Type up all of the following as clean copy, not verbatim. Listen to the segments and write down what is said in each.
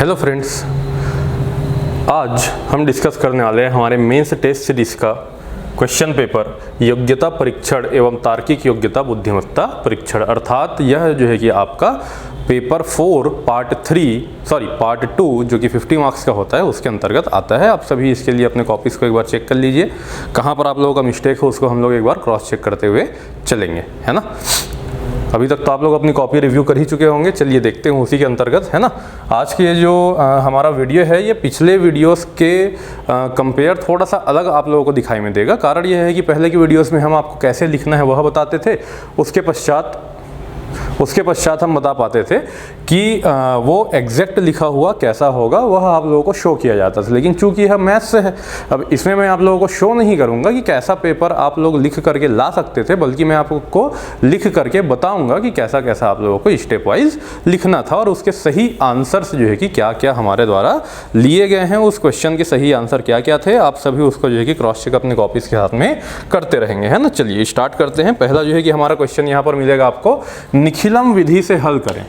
Hello friends, आज हम discuss करने वाले हैं हमारे मेंस टेस्ट सीरीज का क्वेश्चन पेपर योग्यता परीक्षण एवं तार्किक योग्यता बुद्धिमत्ता परीक्षण। अर्थात यह जो है कि आपका पेपर 4 पार्ट 2 जो कि 50 मार्क्स का होता है उसके अंतर्गत आता है। आप सभी इसके लिए अपने कॉपीज़ को एक बार चेक कर लीजिए, कहाँ पर आप लोगों का मिस्टेक हो उसको हम लोग एक बार क्रॉस चेक करते हुए चलेंगे, है ना। अभी तक तो आप लोग अपनी कॉपी रिव्यू कर ही चुके होंगे। चलिए देखते हैं उसी के अंतर्गत, है ना। आज के ये जो हमारा वीडियो है ये पिछले वीडियोस के कंपेयर थोड़ा सा अलग आप लोगों को दिखाई में देगा। कारण ये है कि पहले की वीडियोस में हम आपको कैसे लिखना है वह बताते थे, उसके पश्चात हम बता पाते थे कि वो एग्जैक्ट लिखा हुआ कैसा होगा वह आप लोगों को शो किया जाता था। लेकिन चूंकि यह मैथ्स है, अब इसमें मैं आप लोगों को शो नहीं करूंगा कि कैसा पेपर आप लोग लिख करके ला सकते थे, बल्कि मैं आपको लिख करके बताऊंगा कि कैसा कैसा आप लोगों को स्टेप वाइज लिखना था और उसके सही आंसर्स जो है कि क्या क्या हमारे द्वारा लिए गए हैं, उस क्वेश्चन के सही आंसर क्या क्या थे, आप सभी उसको जो है कि क्रॉस चेक अपने कॉपीज़ के साथ में करते रहेंगे, है ना। चलिए स्टार्ट करते हैं। पहला जो है कि हमारा क्वेश्चन यहाँ पर मिलेगा आपको, निखिलम विधि से हल करें,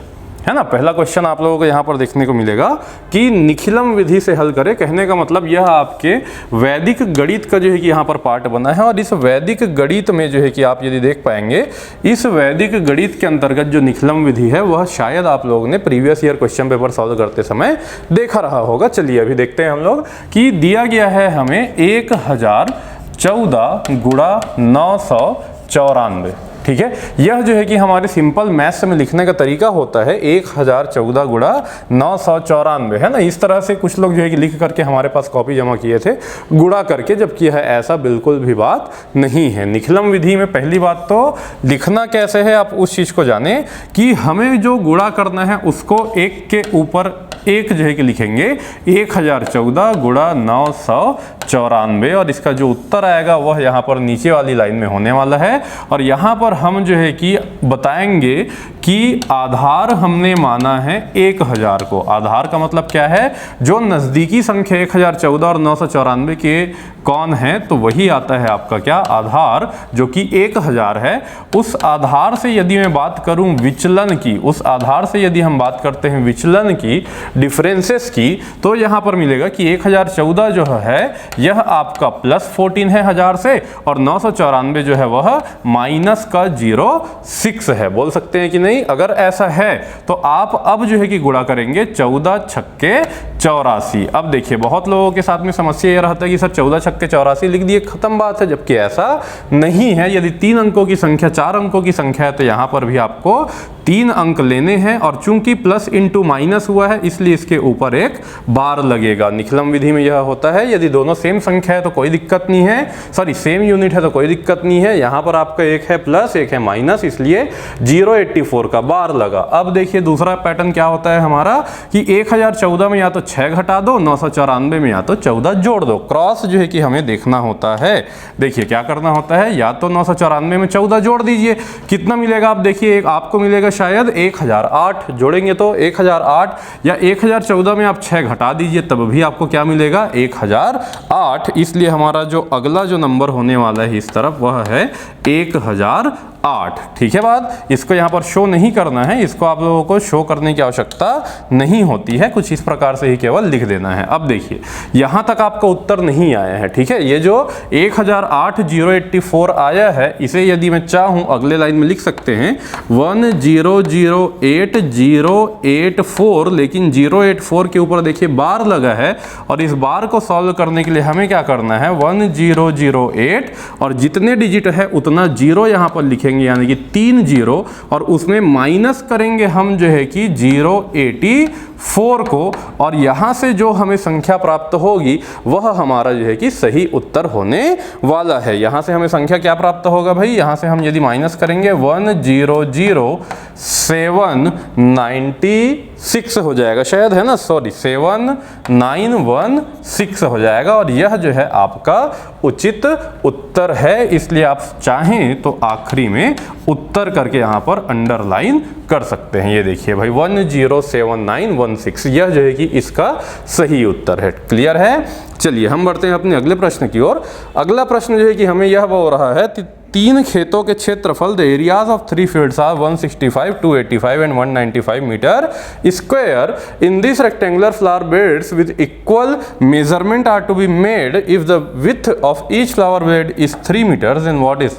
है ना। पहला क्वेश्चन आप लोगों को यहाँ पर देखने को मिलेगा कि निखिलम विधि से हल करें। कहने का मतलब यह आपके वैदिक गणित का जो है कि यहाँ पर पार्ट बना है और इस वैदिक गणित में जो है कि आप यदि देख पाएंगे, इस वैदिक गणित के अंतर्गत जो निखिलम विधि है वह शायद आप लोगों ने previous year question paper solve करते समय देखा रहा होगा। चलिए अभी देखते हैं हम लोग कि दिया गया है हमें 1014 गुणा 994, ठीक है। यह जो है कि हमारे सिंपल मैथ्स में लिखने का तरीका होता है 1014 गुणा 994, है ना। इस तरह से कुछ लोग जो है कि लिख करके हमारे पास कॉपी जमा किए थे गुणा करके, जबकि यह ऐसा बिल्कुल भी बात नहीं है। निखिलम विधि में पहली बात तो लिखना कैसे है आप उस चीज़ को जाने कि हमें जो गुणा करना है उसको एक के ऊपर एक जो है कि लिखेंगे 1014 गुणा 994 और इसका जो उत्तर आएगा वह यहाँ पर नीचे वाली लाइन में होने वाला है। और यहाँ पर हम जो है कि बताएंगे कि आधार हमने माना है 1000 को। आधार का मतलब क्या है, जो नज़दीकी संख्या 1014 और 994 के कौन है, तो वही आता है आपका क्या, आधार, जो कि 1000 है। उस आधार से यदि मैं बात करूं विचलन की, उस आधार से यदि हम बात करते हैं विचलन की, डिफरेंसेस की, तो यहां पर मिलेगा कि 1014 जो है यह आपका +14 है 1000 से और 994 जो है वह -06 है। बोल सकते हैं कि नहीं। अगर ऐसा है तो आप अब जो है कि गुणा करेंगे 14 छक्के 84। अब देखिए बहुत लोगों के साथ में समस्या यह रहता है कि सर 14 छक्के 84 लिख दिए, खत्म बात है, जबकि ऐसा नहीं है। यदि 3 अंकों की संख्या 4 अंकों की संख्या है तो यहां पर भी आपको 3 अंक लेने हैं और चूंकि प्लस इंटू माइनस हुआ है इसलिए इसके ऊपर एक बार लगेगा। निखिलम विधि में यह होता है, यदि दोनों सेम संख्या है तो कोई दिक्कत नहीं है, सॉरी सेम यूनिट है तो कोई दिक्कत नहीं है। यहां पर आपका एक है प्लस एक है माइनस, इसलिए 084 का बार लगा। अब देखिए दूसरा पैटर्न क्या होता है हमारा कि 1014 में या तो 6 घटा दो, 994 में या तो 14 जोड़ दो। क्रॉस जो है कि हमें देखना होता है। देखिए क्या करना होता है, या तो 994 में 14 जोड़ दीजिए, कितना मिलेगा आप देखिए, एक आपको मिलेगा शायद 1008, जोड़ेंगे तो 1008, या 1014 में आप 6 घटा दीजिए तब भी आपको क्या मिलेगा 1008। इसलिए हमारा जो अगला जो नंबर होने वाला है इस तरफ वह है 1008, ठीक है बात। इसको यहाँ पर शो नहीं करना है, इसको आप लोगों को शो करने की आवश्यकता नहीं होती है, कुछ इस प्रकार से ही केवल लिख देना है। अब देखिए यहाँ तक आपका उत्तर नहीं आया है, ठीक है। ये जो 1008,084 आया है इसे यदि मैं चाहूँ अगले लाइन में लिख सकते हैं 1008,084, लेकिन 084 के ऊपर देखिए बार लगा है और इस बार को सॉल्व करने के लिए हमें क्या करना है 1008 और जितने डिजिट है उतना 0 यहाँ पर लिखेंगे, यानी कि 3 0 और उसमें माइनस करेंगे हम जो है कि 084 को, और यहाँ से जो हमें संख्या प्राप्त होगी वह हमारा जो है कि सही उत्तर होने वाला है। यहाँ से हमें संख्या क्या प्राप्त होगा भाई, यहाँ से हम यदि माइनस करेंगे 100,796 हो जाएगा शायद, है ना, सॉरी 7916 हो जाएगा और यह जो है आपका उचित उत्तर है। इसलिए आप चाहें तो आखिरी में उत्तर करके यहाँ पर अंडरलाइन कर सकते हैं। ये देखिए भाई 107916, यह जो है कि इसका सही उत्तर है। क्लियर है। चलिए हम बढ़ते हैं अपने अगले प्रश्न की ओर। अगला प्रश्न जो है कि हमें यह हो रहा है तीन खेतों के क्षेत्रफल the areas of 3 fields are 165, 285 and 195 metre square in this rectangular flower beds with equal measurement are to be made if the width of each flower bed is 3 metres and what is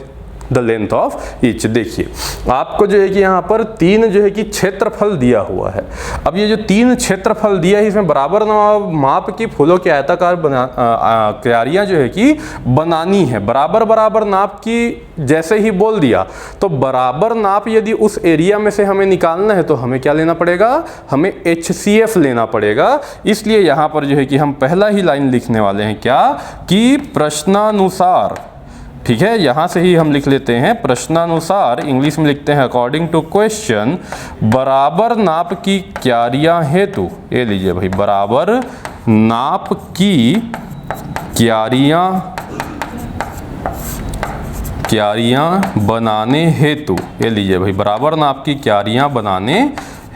the length of each. देखिए आपको जो है कि यहाँ पर तीन जो है कि क्षेत्रफल दिया हुआ है। अब ये जो तीन क्षेत्रफल दिया है इसमें बराबर माप की फूलों की आयताकार क्यारियां जो है कि बनानी है। बराबर बराबर नाप की जैसे ही बोल दिया तो बराबर नाप यदि उस एरिया में से हमें निकालना है तो हमें क्या लेना पड़ेगा, हमें HCF लेना पड़ेगा। इसलिए यहाँ पर जो है कि हम पहला ही लाइन लिखने वाले हैं क्या कि प्रश्नानुसार, ठीक है, यहां से ही हम लिख लेते हैं प्रश्नानुसार, इंग्लिश में लिखते हैं अकॉर्डिंग टू क्वेश्चन, बराबर नाप की क्यारियां हेतु, ये लीजिए भाई, बराबर नाप की क्यारियां बनाने हेतु, ये लीजिए भाई, बराबर नाप की क्यारियां बनाने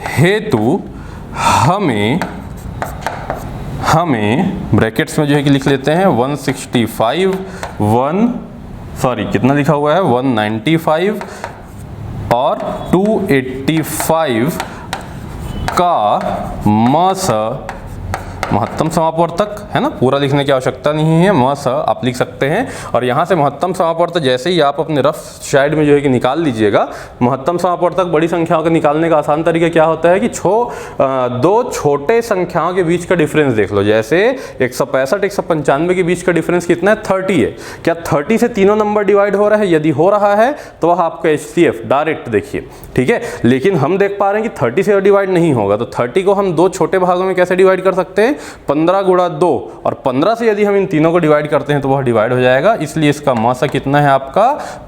हेतु हमें ब्रैकेट्स में जो है कि लिख लेते हैं 165 कितना लिखा हुआ है 195 और 285 का महत्तम समापवर्तक है ना, पूरा लिखने की आवश्यकता नहीं है, आप लिख सकते हैं। और यहाँ से महत्तम समापवर्तक जैसे ही आप अपने रफ साइड में जो है कि निकाल लीजिएगा, महत्तम समापवर्तक बड़ी संख्याओं के निकालने का आसान तरीका क्या होता है कि दो छोटे संख्याओं के बीच का डिफरेंस देख लो। जैसे 165 195 के बीच का डिफरेंस कितना है, 30 है। क्या 30 से तीनों नंबर डिवाइड हो रहा है? यदि हो रहा है तो वह आपका HCF डायरेक्ट देखिए, ठीक है। लेकिन हम देख पा रहे हैं कि 30 से डिवाइड नहीं होगा, तो 30 को हम दो छोटे भागों में कैसे डिवाइड कर सकते हैं, 15 गुणा 2, और 15 से यदि हम इन तीनों को डिवाइड करते हैं तो वह डिवाइड हो जाएगा। इसलिए इसका मासा कितना है आपका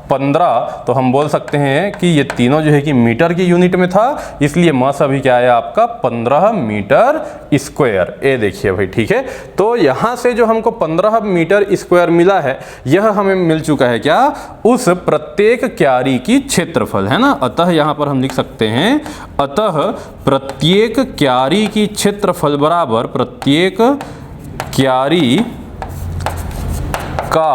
15। तो हम बोल सकते हैं कि ये तीनों जो है कि मीटर की यूनिट में था, इसलिए मासा भी क्या है आपका 15 मीटर स्क्वायर। ये देखिए भाई, ठीक है। तो यहां से जो हमको 15 मीटर स्क्वायर मिला है, यह हमें मिल चुका है क्या, उस प्रत्येक क्यारी की क्षेत्रफल, है ना। अतः यहां पर हम लिख सकते हैं, अतः प्रत्येक क्यारी की क्षेत्रफल बराबर प्रत्येक क्यारी का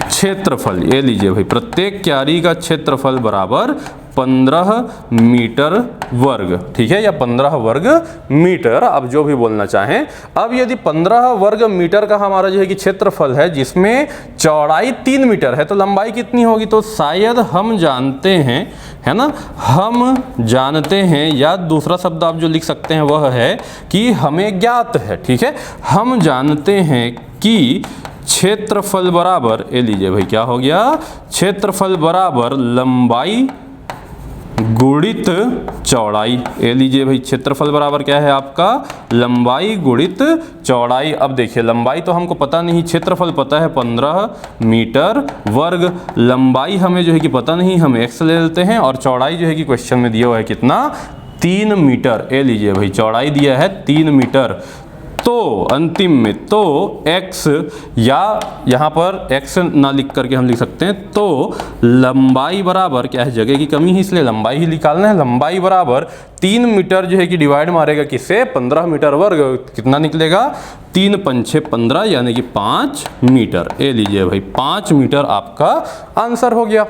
क्षेत्रफल, ये लीजिए भाई, प्रत्येक क्यारी का क्षेत्रफल बराबर 15 मीटर वर्ग, ठीक है, या 15 वर्ग मीटर, आप जो भी बोलना चाहें। अब यदि 15 वर्ग मीटर का हमारा जो है कि क्षेत्रफल है, जिसमें चौड़ाई 3 मीटर है, तो लंबाई कितनी होगी, तो शायद हम जानते हैं, है ना, हम जानते हैं, या दूसरा शब्द आप जो लिख सकते हैं वह है कि हमें ज्ञात है, ठीक है, हम जानते हैं कि क्षेत्रफल बराबर, ये लीजिए भाई, क्या हो गया, क्षेत्रफल बराबर लंबाई गुणित चौड़ाई। ये लीजिए भाई, क्षेत्रफल बराबर क्या है आपका, लंबाई गुणित चौड़ाई। अब देखिए, लंबाई तो हमको पता नहीं, क्षेत्रफल पता है 15 मीटर वर्ग, लंबाई हमें जो है कि पता नहीं, हम x ले लेते हैं, और चौड़ाई जो है कि क्वेश्चन में दिया हुआ है कितना, 3 मीटर। ये लीजिए भाई, चौड़ाई दिया है 3 मीटर। तो अंतिम में तो x, या यहाँ पर x ना लिख करके हम लिख सकते हैं, तो लंबाई बराबर क्या है, जगह की कमी है इसलिए लंबाई ही निकालना है, लंबाई बराबर 3 मीटर जो है कि डिवाइड मारेगा किससे, 15 मीटर वर्ग, कितना निकलेगा, 3 पंछे 15 यानी कि 5 मीटर। ये लीजिए भाई, 5 मीटर आपका आंसर हो गया।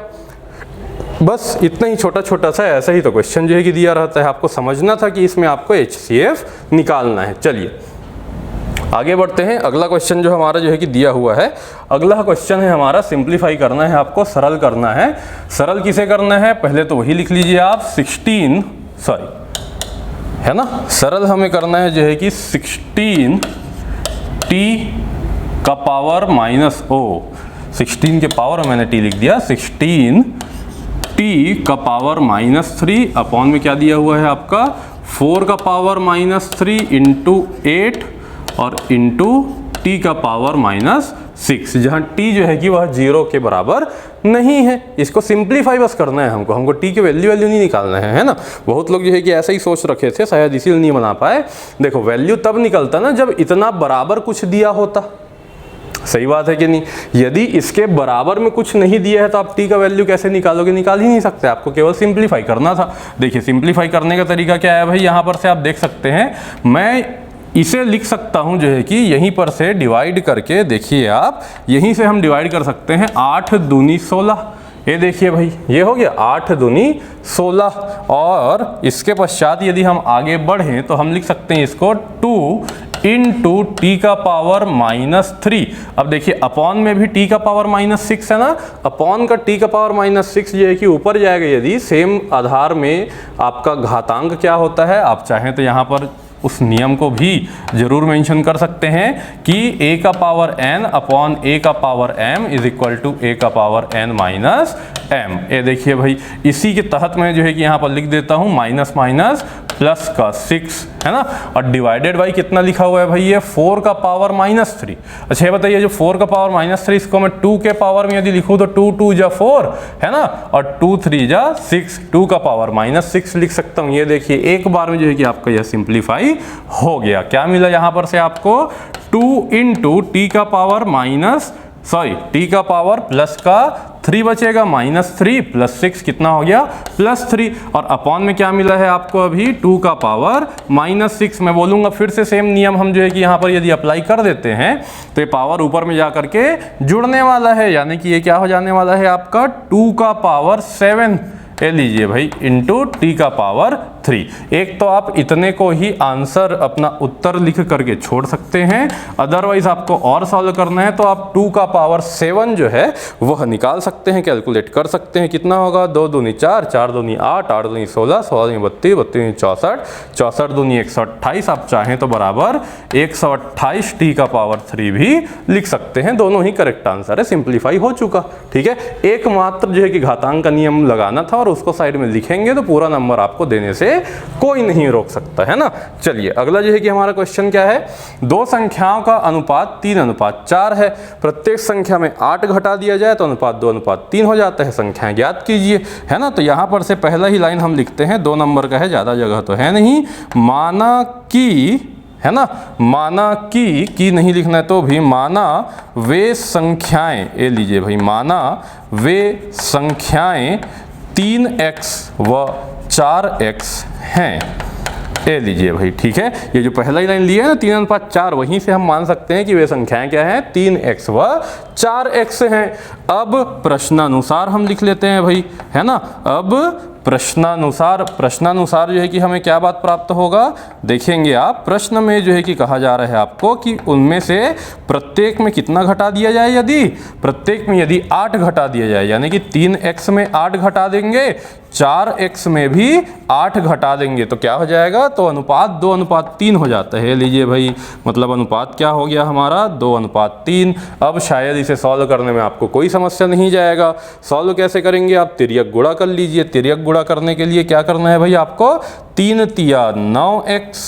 बस इतना ही छोटा छोटा सा, ऐसा ही तो क्वेश्चन जो है कि दिया रहता है, आपको समझना था कि इसमें आपको HCF निकालना है। चलिए आगे बढ़ते हैं। अगला क्वेश्चन जो हमारा जो है कि दिया हुआ है, अगला क्वेश्चन है हमारा सिंप्लीफाई करना है, आपको सरल करना है। सरल किसे करना है, पहले तो वही लिख लीजिए आप, 16 है ना, सरल हमें करना है जो है कि 16t का पावर माइनस ओ, 16 के पावर मैंने t लिख दिया, 16t का पावर -3 अपॉन में क्या दिया हुआ है आपका 4 का पावर -3 इंटू 8 और इंटू t का पावर -6, जहाँ t जो है कि वह 0 के बराबर नहीं है। इसको सिंप्लीफाई बस करना है हमको t के वैल्यू नहीं निकालना है ना। बहुत लोग जो है कि ऐसा ही सोच रखे थे, शायद इसीलिए नहीं बना पाए। देखो वैल्यू तब निकलता ना जब इतना बराबर कुछ दिया होता, सही बात है कि नहीं। यदि इसके बराबर में कुछ नहीं दिया है तो आप t का वैल्यू कैसे निकालोगे, निकाल ही नहीं सकते, आपको केवल सिंप्लीफाई करना था। देखिए सिंप्लीफाई करने का तरीका क्या है भाई, यहाँ पर से आप देख सकते हैं, मैं इसे लिख सकता हूं जो है कि यहीं पर से डिवाइड करके, देखिए आप यहीं से हम डिवाइड कर सकते हैं, 8 दूनी 16, ये देखिए भाई, ये हो गया 8 दूनी 16। और इसके पश्चात यदि हम आगे बढ़ें तो हम लिख सकते हैं इसको 2 इंटू टी का पावर -3। अब देखिए अपॉन में भी टी का पावर -6 है ना, अपॉन का टी का पावर -6 ये है कि ऊपर जाएगा यदि सेम आधार में आपका घातांक क्या होता है, आप चाहें तो यहाँ पर उस नियम को भी जरूर मेंशन कर सकते हैं कि a का पावर n अपॉन a का power m is equal to a का पावर n माइनस m। ये देखिए भाई, इसी के तहत मैं जो है कि यहाँ पर लिख देता हूँ माइनस माइनस प्लस का 6 है ना, और डिवाइडेड बाई कितना लिखा हुआ है भाई, ये 4 का पावर -3। अच्छा ये बताइए, जो 4 का पावर -3 इसको मैं 2 के पावर में यदि लिखूँ तो 2 2 जा 4 है ना, और 2 3 जा 6, 2 का पावर -6 लिख सकता हूँ। ये देखिए एक बार में जो है कि आपका यह सिंप्लीफाई हो गया। क्या मिला यहाँ पर से आपको, 2 इंटू टी का पावर टी का पावर प्लस का 3 बचेगा, -3 प्लस 6 कितना हो गया, +3। और अपॉन में क्या मिला है आपको अभी, 2 का पावर -6। मैं बोलूँगा फिर से सेम नियम हम जो है कि यहाँ पर यदि अप्लाई कर देते हैं तो ये पावर ऊपर में जा करके जुड़ने वाला है, यानी कि ये क्या हो जाने वाला है आपका 2 का पावर 7 ये लीजिए भाई इंटू टी का पावर 3। एक तो आप इतने को ही आंसर अपना उत्तर लिख करके छोड़ सकते हैं, अदरवाइज आपको और सॉल्व करना है तो आप 2 का पावर 7 जो है वह निकाल सकते हैं, कैलकुलेट कर सकते हैं। कितना होगा, 2 दूनी 4, 4 दूनी 8, 8 दूनी 16, 16 दूनी 32, 32 दूनी 64, 64 दूनी 128। आप चाहें तो बराबर 128 टी का पावर 3 भी लिख सकते हैं। दोनों ही करेक्ट आंसर है, सिंप्लीफाई हो चुका। ठीक है, एकमात्र जो है कि घातांक का नियम लगाना था और उसको साइड में लिखेंगे तो पूरा नंबर आपको देने से कोई नहीं रोक सकता है ना। चलिए अगला जो है कि हमारा क्वेश्चन क्या है, दो संख्याओं का अनुपात 3:4 है, प्रत्येक संख्या में 8 घटा दिया जाए तो अनुपात 2:3 हो जाता है। संख्याएं ज्ञात कीजिए, है ना। तो यहाँ पर से पहला ही लाइन हम लिखते हैं, 2 नंबर का है, ज़्यादा जगह तो है नहीं। माना कि, है ना, माना कि नहीं लिखना है तो भी माना वे संख्याएं, ये लीजिए भाई, माना वे संख्याएं 3x व 4x हैं, ये लीजिए भाई। ठीक है, ये जो पहला ही लाइन लिया है ना 3:4, वहीं से हम मान सकते हैं कि वे संख्याएं क्या हैं, 3x व 4x हैं। अब प्रश्नानुसार हम लिख लेते हैं भाई, है ना। अब प्रश्नानुसार जो है कि हमें क्या बात प्राप्त होगा, देखेंगे आप प्रश्न में जो है कि कहा जा रहा है आपको कि उनमें से प्रत्येक में कितना घटा दिया जाए, यदि प्रत्येक में यदि 8 घटा दिया जाए, यानी कि 3x में 8 घटा देंगे, 4x में भी 8 घटा देंगे तो क्या हो जाएगा, तो अनुपात 2:3 हो जाता है। लीजिए भाई, मतलब अनुपात क्या हो गया हमारा, 2:3। अब शायद इसे सॉल्व करने में आपको कोई समस्या नहीं जाएगा। सॉल्व कैसे करेंगे, आप तिर्यक गुणा कर लीजिए। तिर्यक गुणा करने के लिए क्या करना है भाई आपको, 3 तिया 9x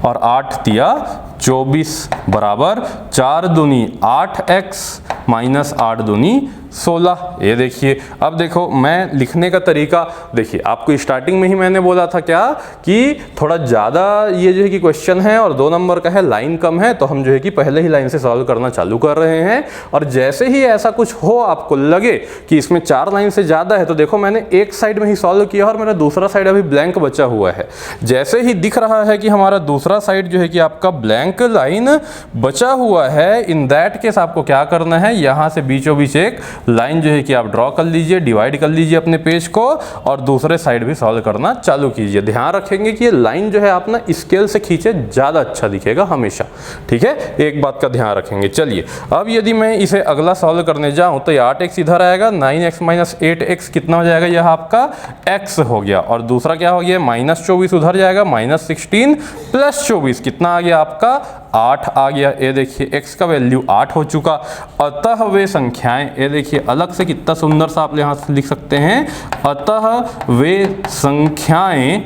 और 8 तिया 24 बराबर 4 दूनी 8x माइनस 8 दूनी 16। ये देखिए, अब देखो मैं लिखने का तरीका देखिए, आपको स्टार्टिंग में ही मैंने बोला था क्या कि थोड़ा ज़्यादा ये जो है कि क्वेश्चन है और 2 नंबर का है, लाइन कम है, तो हम जो है कि पहले ही लाइन से सॉल्व करना चालू कर रहे हैं। और जैसे ही ऐसा कुछ हो, आपको लगे कि इसमें 4 लाइन से ज़्यादा है, तो देखो मैंने एक साइड में ही सॉल्व किया और मेरा दूसरा साइड अभी ब्लैंक बचा हुआ है। जैसे ही दिख रहा है कि हमारा दूसरा साइड जो है कि आपका ब्लैंक लाइन बचा हुआ है, इन दैट केस आपको क्या करना है, यहाँ से बीचों बीच एक लाइन जो है कि आप ड्रॉ कर लीजिए, डिवाइड कर लीजिए अपने पेज को और दूसरे साइड भी सॉल्व करना चालू कीजिए। ध्यान रखेंगे कि ये लाइन जो है आप ना स्केल से खींचे, ज़्यादा अच्छा दिखेगा हमेशा। ठीक है, एक बात का ध्यान रखेंगे। चलिए अब यदि मैं इसे अगला सॉल्व करने जाऊं तो ये 8x इधर आएगा, 9x माइनस 8x कितना हो जाएगा, यह आपका x हो गया। और दूसरा क्या हो गया, -24 उधर जाएगा, -16 प्लस 24 कितना आ गया आपका, 8 आ गया। ये देखिए x का वैल्यू 8 हो चुका। अतः वे संख्याएं, ये देखिए अलग से कितना सुंदर सा आप यहाँ से लिख सकते हैं, अतः वे संख्याएं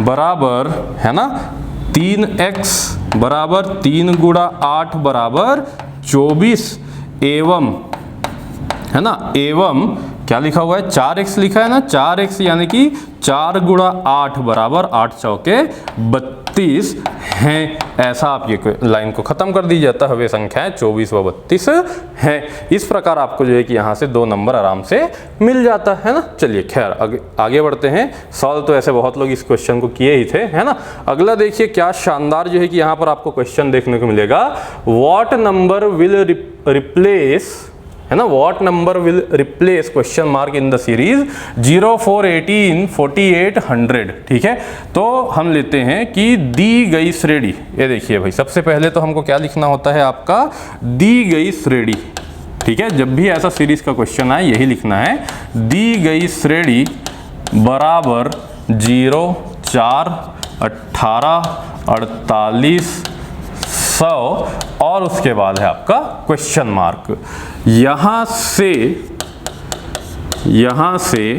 बराबर, है ना, 3x बराबर 3 गुणा 8 बराबर 24 एवं, है ना, एवं क्या लिखा हुआ है, 4x लिखा है ना, 4x यानी कि 4 गुणा 8 बराबर 8 चौके 32 हैं। ऐसा आप ये लाइन को खत्म कर दी जाता है, वे संख्याएं 24 व 32 हैं। इस प्रकार आपको जो है कि यहाँ से 2 नंबर आराम से मिल जाता है ना। चलिए खैर आगे बढ़ते हैं। सॉल्व तो ऐसे बहुत लोग इस क्वेश्चन को किए ही थे, है ना। अगला देखिए क्या शानदार जो है कि यहाँ पर आपको क्वेश्चन देखने को मिलेगा, व्हाट नंबर विल रिप्लेस है ना, what number will replace question mark in the series 0, 4, 18, 48, 100। ठीक है, तो हम लेते हैं कि दी गई श्रेणी, ये देखिए भाई सबसे पहले तो हमको क्या लिखना होता है आपका, दी गई श्रेणी। ठीक है, जब भी ऐसा सीरीज का क्वेश्चन आए यही लिखना है, दी गई श्रेणी बराबर 0, 4, 18, 48, 100 और उसके बाद है आपका क्वेश्चन मार्क। यहां से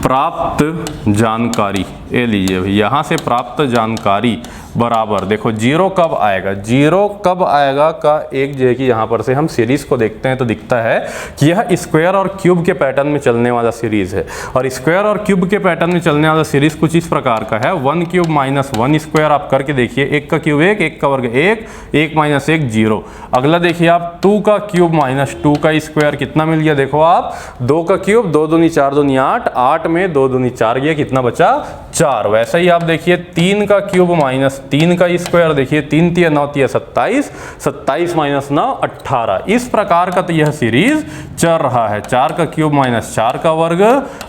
प्राप्त जानकारी, ये लीजिए भाई, यहां से प्राप्त जानकारी बराबर, देखो 0 कब आएगा, 0 कब आएगा का एक जो है कि यहाँ पर से हम सीरीज को देखते हैं तो दिखता है कि यह स्क्वायर और क्यूब के पैटर्न में चलने वाला सीरीज है। और स्क्वायर और क्यूब के पैटर्न में चलने वाला सीरीज कुछ इस प्रकार का है, 1 क्यूब माइनस 1 स्क्वायर। आप करके देखिए, 1 का क्यूब 1, 1 का वर्ग 1, 1 माइनस 1 0। अगला देखिए आप 2 का क्यूब माइनस 2 का स्क्वायर, कितना मिल गया, देखो आप 2 का क्यूब 2 दूनी 4 दूनी 8, 8 में 2 दूनी 4 गया, कितना बचा 4। वैसे ही आप देखिए 3 का क्यूब माइनस 3 का स्क्वायर, देखिए 3 तिया 9 तिया 27, 27 माइनस 9 18। इस प्रकार का तो यह सीरीज चल रहा है। 4 का क्यूब माइनस 4 का वर्ग,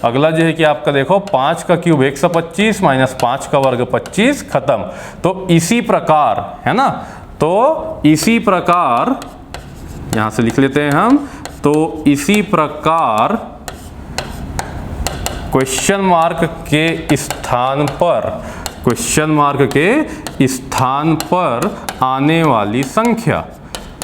अगला जो है कि आपका देखो 5 का क्यूब 125 माइनस 5 का वर्ग 25, खत्म। तो इसी प्रकार है ना, तो इसी प्रकार यहां से लिख लेते हैं हम, तो इसी प्रकार क्वेश्चन मार्क के स्थान पर, क्वेश्चन मार्क के स्थान पर आने वाली संख्या,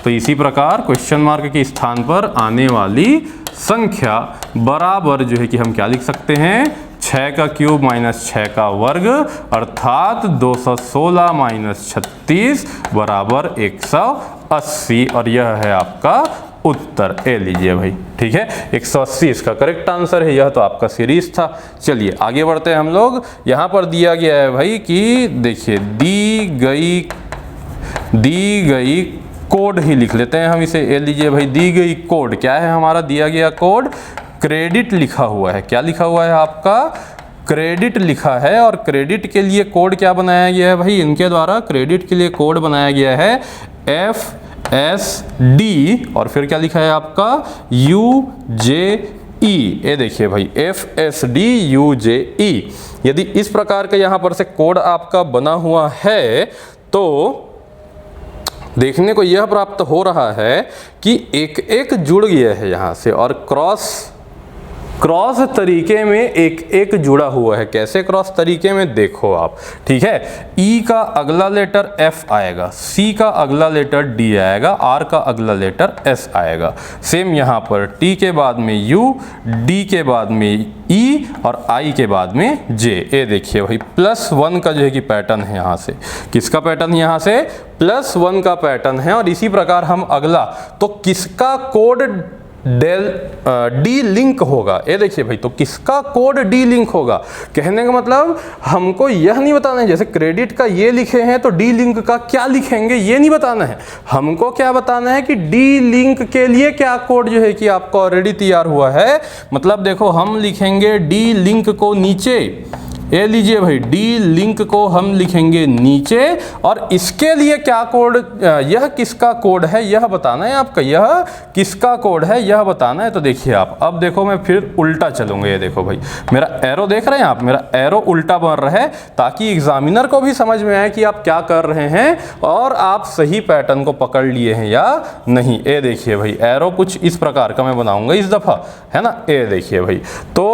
तो इसी प्रकार क्वेश्चन मार्क के स्थान पर आने वाली संख्या बराबर जो है कि हम क्या लिख सकते हैं, 6 का क्यूब माइनस 6 का वर्ग, अर्थात 216 माइनस 36 बराबर 180। और यह है आपका उत्तर, ए लीजिए भाई। ठीक है, 180 इसका करेक्ट आंसर है। यह तो आपका सीरीज था। चलिए आगे बढ़ते हैं हम लोग। यहाँ पर दिया गया है भाई कि देखिए दी गई कोड ही लिख लेते हैं हम इसे, ए लीजिए भाई। दी गई कोड क्या है, हमारा दिया गया कोड क्रेडिट लिखा हुआ है। क्या लिखा हुआ है आपका, क्रेडिट लिखा है। और क्रेडिट के लिए कोड क्या बनाया गया है भाई, इनके द्वारा क्रेडिट के लिए कोड बनाया गया है FSD, और फिर क्या लिखा है आपका UJE। ये देखिए भाई FSD UJE। यदि इस प्रकार का यहाँ पर से कोड आपका बना हुआ है तो देखने को यह प्राप्त हो रहा है कि एक एक जुड़ गया है यहाँ से, और क्रॉस तरीके में एक एक जुड़ा हुआ है। कैसे क्रॉस तरीके में, देखो आप। ठीक है, E का अगला लेटर F आएगा, C का अगला लेटर D आएगा, R का अगला लेटर S आएगा। सेम यहाँ पर T के बाद में U, D के बाद में E और I के बाद में J। ये देखिए भाई +1 का जो है कि पैटर्न है यहाँ से। किसका पैटर्न, यहाँ से +1 का पैटर्न है। और इसी प्रकार हम अगला, तो किसका कोड डी लिंक होगा, ये देखिए भाई, तो किसका कोड डी लिंक होगा। कहने का मतलब हमको यह नहीं बताना है, जैसे क्रेडिट का ये लिखे हैं तो डी लिंक का क्या लिखेंगे ये नहीं बताना है। हमको क्या बताना है कि डी लिंक के लिए क्या कोड जो है कि आपका ऑलरेडी तैयार हुआ है। मतलब देखो हम लिखेंगे डी लिंक को नीचे, ये लीजिए भाई, डी लिंक को हम लिखेंगे नीचे, और इसके लिए क्या कोड, यह किसका कोड है यह बताना है आपका, यह किसका कोड है यह बताना है। तो देखिए आप, अब देखो मैं फिर उल्टा चलूंगा। ये देखो भाई मेरा एरो देख रहे हैं आप, मेरा एरो उल्टा बन रहा है ताकि एग्जामिनर को भी समझ में आए कि आप क्या कर रहे हैं और आप सही पैटर्न को पकड़ लिए हैं या नहीं। ये देखिए भाई एरो कुछ इस प्रकार का मैं बनाऊंगा इस दफा, है ना। ये देखिए भाई, तो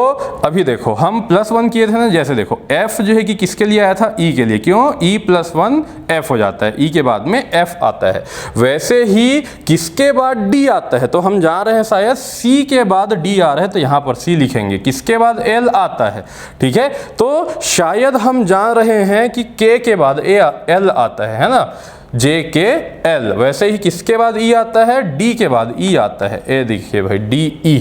अभी देखो हम +1 किए थे ना, जैसे देखो F जो है कि किसके लिए आया था, E के लिए। क्यों, E +1 F हो जाता है, E के बाद में F आता है। वैसे ही किसके बाद D आता है, तो हम जा रहे हैं शायद C के बाद D आ रहा है तो यहाँ पर C लिखेंगे। किसके बाद L आता है, ठीक है, तो शायद हम जान रहे हैं कि K के बाद L आता है ना, JKL। वैसे ही किसके बाद E आता है, D के बाद E आता है। ये देखिए भाई DE,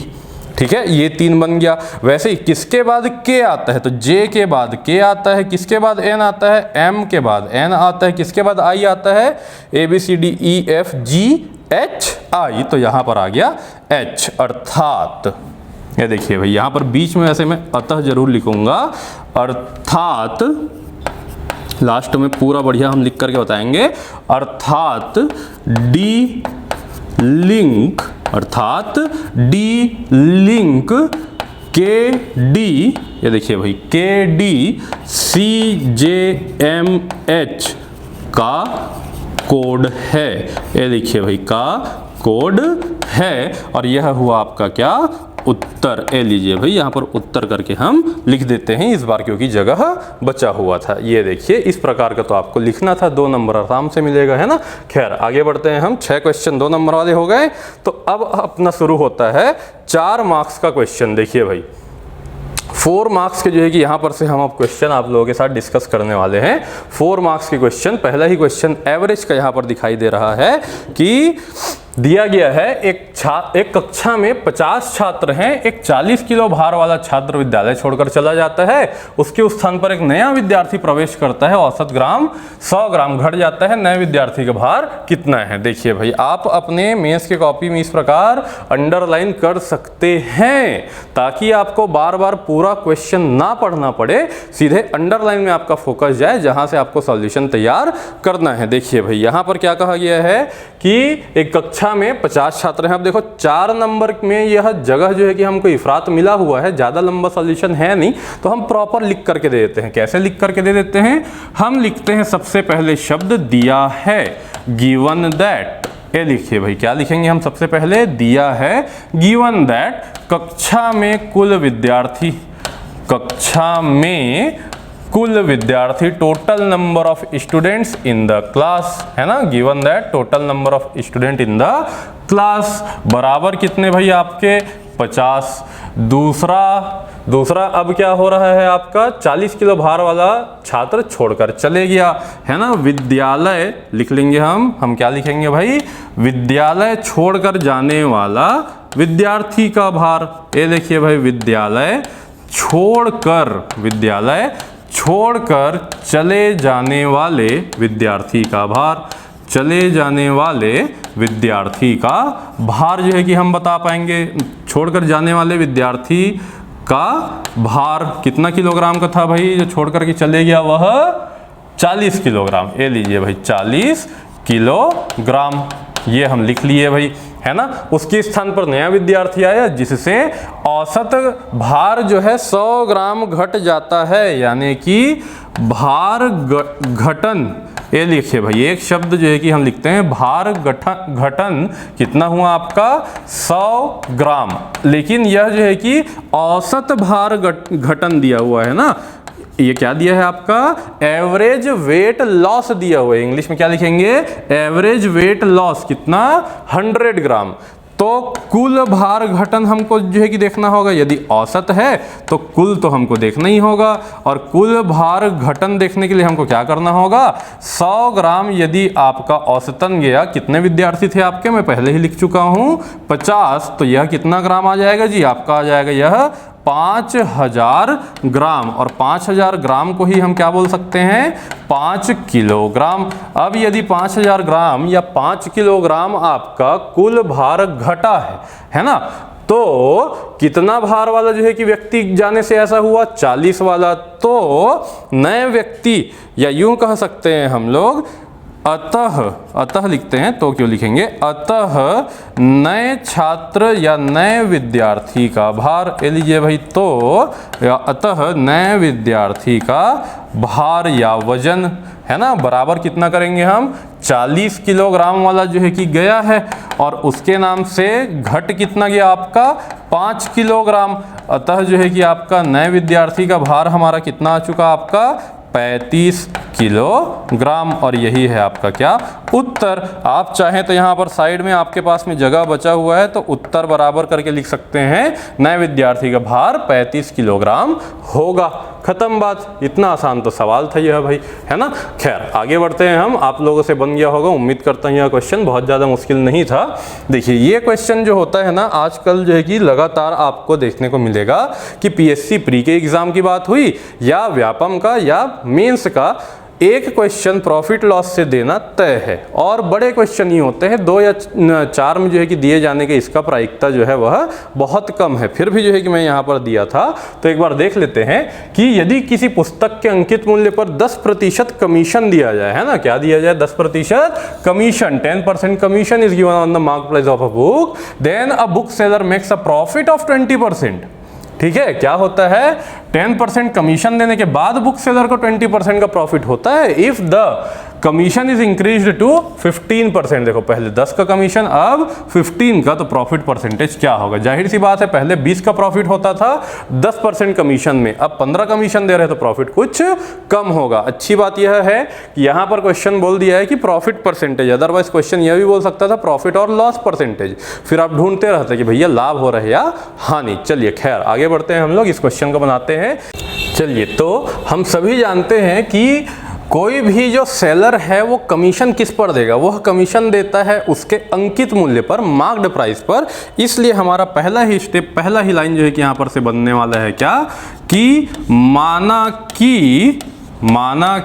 ठीक है, ये 3 बन गया। वैसे ही किसके बाद K आता है, तो J के बाद K आता है। किसके बाद N आता है, M के बाद N आता है। किसके बाद I आता है, ABCDEFGHI, तो यहाँ पर आ गया H। अर्थात ये देखिए भाई, यहाँ पर बीच में ऐसे मैं अतः जरूर लिखूंगा, अर्थात लास्ट में पूरा बढ़िया हम लिख करके बताएंगे। अर्थात D लिंक अर्थात डी लिंक के डी, ये देखिए भाई के डी CJMH का कोड है, ये देखिए भाई का कोड है। और यह हुआ आपका क्या उत्तर। ए लीजिए भाई यहाँ पर उत्तर करके हम लिख देते हैं इस बार, क्योंकि जगह बचा हुआ था। ये देखिए इस प्रकार का तो आपको लिखना था, 2 नंबर आराम से मिलेगा, है ना। खैर आगे बढ़ते हैं हम। 6 क्वेश्चन 2 नंबर वाले हो गए। तो अब अपना शुरू होता है 4 मार्क्स का क्वेश्चन। देखिए भाई 4 मार्क्स के जो है कि यहाँ पर से हम अब क्वेश्चन आप लोगों के साथ डिस्कस करने वाले हैं। 4 मार्क्स के क्वेश्चन। पहला ही क्वेश्चन एवरेज का यहाँ पर दिखाई दे रहा है कि दिया गया है एक कक्षा में 50 छात्र हैं, एक 40 किलो भार वाला छात्र विद्यालय छोड़कर चला जाता है, उसके स्थान पर एक नया विद्यार्थी प्रवेश करता है, औसत ग्राम 100 ग्राम घट जाता है, नए विद्यार्थी का भार कितना है। देखिए भाई आप अपने मेंस के कॉपी में इस प्रकार अंडरलाइन कर सकते हैं ताकि आपको बार बार पूरा क्वेश्चन ना पढ़ना पड़े, सीधे अंडरलाइन में आपका फोकस जाए जहां से आपको सॉल्यूशन तैयार करना है। देखिए भाई यहाँ पर क्या कहा गया है कि एक कक्षा में 50 छात्र हैं। अब देखो 4 नंबर में यह जगह जो है कि हमको इफरात मिला हुआ है, ज़्यादा लंबा सॉल्यूशन है नहीं, तो हम प्रॉपर लिख करके दे देते हैं। कैसे लिख करके दे देते हैं? हम लिखते हैं सबसे पहले शब्द दिया है, गिवन दैट। ये लिखिए भाई क्या लिखेंगे हम सबसे पहले? दिया है गिवन दैट कक्षा में कुल विद्यार्थी total number of students in the class, है ना। Given that total number of student in the class बराबर कितने भाई आपके 50। दूसरा अब क्या हो रहा है आपका 40 किलो भार वाला छात्र छोड़कर चले गया, है ना। विद्यालय लिख लेंगे हम क्या लिखेंगे भाई? विद्यालय छोड़कर जाने वाला विद्यार्थी का भार। ये देखिए भाई विद्यालय छोड़कर चले जाने वाले विद्यार्थी का भार, चले जाने वाले विद्यार्थी का भार जो है कि हम बता पाएंगे। छोड़कर जाने वाले विद्यार्थी का भार कितना किलोग्राम का था भाई? जो छोड़ करके चले गया वह 40 किलोग्राम। ये लीजिए भाई 40 किलोग्राम, ये हम लिख लिए भाई, है ना। उसके स्थान पर नया विद्यार्थी आया जिससे औसत भार जो है 100 ग्राम घट जाता है, यानी कि भार घटन। ये लिखिए भाई एक शब्द जो है कि हम लिखते हैं भार घटन कितना हुआ आपका 100 ग्राम, लेकिन यह जो है कि औसत भार घटन दिया हुआ है ना। ये क्या दिया है आपका? एवरेज वेट लॉस दिया हुआ है। इंग्लिश में क्या लिखेंगे? एवरेज वेट लॉस कितना? 100 ग्राम। तो कुल भार घटन हमको जो है कि देखना होगा। यदि औसत है तो कुल तो हमको देखना ही होगा, और कुल भार घटन देखने के लिए हमको क्या करना होगा? 100 ग्राम यदि आपका औसतन गया, कितने विद्यार्थी थे आपके? मैं पहले ही लिख चुका हूँ 50, तो यह कितना ग्राम आ जाएगा जी? आपका आ जाएगा यह 5000 ग्राम, और 5000 ग्राम को ही हम क्या बोल सकते हैं? 5 किलोग्राम। अब यदि 5000 ग्राम या 5 किलोग्राम आपका कुल भार घटा है ना, तो कितना भार वाला जो है कि व्यक्ति जाने से ऐसा हुआ? 40 वाला। तो नए व्यक्ति, या यूं कह सकते हैं हम लोग अतः लिखते हैं, तो क्यों लिखेंगे? अतः नए छात्र या नए विद्यार्थी का भार, ले लीजिए भाई, तो अतः नए विद्यार्थी का भार या वजन, है ना, बराबर कितना करेंगे हम? 40 किलोग्राम वाला जो है कि गया है, और उसके नाम से घट कितना गया आपका? 5 किलोग्राम। अतः जो है कि आपका नए विद्यार्थी का भार हमारा कितना आ चुका? आपका 35 किलोग्राम। और यही है आपका क्या? उत्तर। आप चाहें तो यहाँ पर साइड में आपके पास में जगह बचा हुआ है, तो उत्तर बराबर करके लिख सकते हैं नए विद्यार्थी का भार 35 किलोग्राम होगा। खत्म बात। इतना आसान तो सवाल था यह भाई, है ना। खैर आगे बढ़ते हैं हम। आप लोगों से बन गया होगा, उम्मीद करता हूँ यह क्वेश्चन बहुत ज़्यादा मुश्किल नहीं था। देखिए ये क्वेश्चन जो होता है ना, आजकल जो है कि लगातार आपको देखने को मिलेगा कि पीएससी प्री के एग्ज़ाम की बात हुई या व्यापम का या मेंस का, एक क्वेश्चन प्रॉफिट लॉस से देना तय है, और बड़े क्वेश्चन ही होते हैं 2 या 4 में जो है कि दिए जाने के इसका प्रायिकता जो है वह बहुत कम है। फिर भी जो है कि मैं यहाँ पर दिया था, तो एक बार देख लेते हैं कि यदि किसी पुस्तक के अंकित मूल्य पर 10% कमीशन दिया जाए, है ना, क्या दिया जाए, 10% commission, 10% commission is given on the market price of a book, then a book seller makes a profit of 20%। ठीक है, क्या होता है, 10% कमीशन देने के बाद बुक सेलर को 20% का प्रॉफिट होता है if the commission is increased to 15%। देखो पहले 10 का कमीशन, अब 15 का, तो प्रॉफिट परसेंटेज क्या होगा, जाहिर सी बात है पहले 20 का प्रॉफिट होता था 10% कमीशन में, अब 15 कमीशन दे रहे तो प्रॉफिट कुछ कम होगा। अच्छी बात यह है कि यहाँ पर क्वेश्चन बोल दिया है कि प्रॉफिट परसेंटेज, अदरवाइज क्वेश्चन यह भी बोल सकता था प्रॉफिट और लॉस परसेंटेज, फिर आप ढूंढते रहते कि भैया लाभ हो रहा है या हानि। चलिए खैर आगे बढ़ते हैं, हम लोग इस क्वेश्चन को बनाते हैं। चलिए, तो हम सभी जानते हैं कि कोई भी जो सेलर है वो कमीशन किस पर देगा, वह कमीशन देता है उसके अंकित मूल्य पर, मार्क्ड प्राइस पर। इसलिए हमारा पहला ही स्टेप, पहला ही लाइन जो है कि यहाँ पर से बनने वाला है क्या, कि माना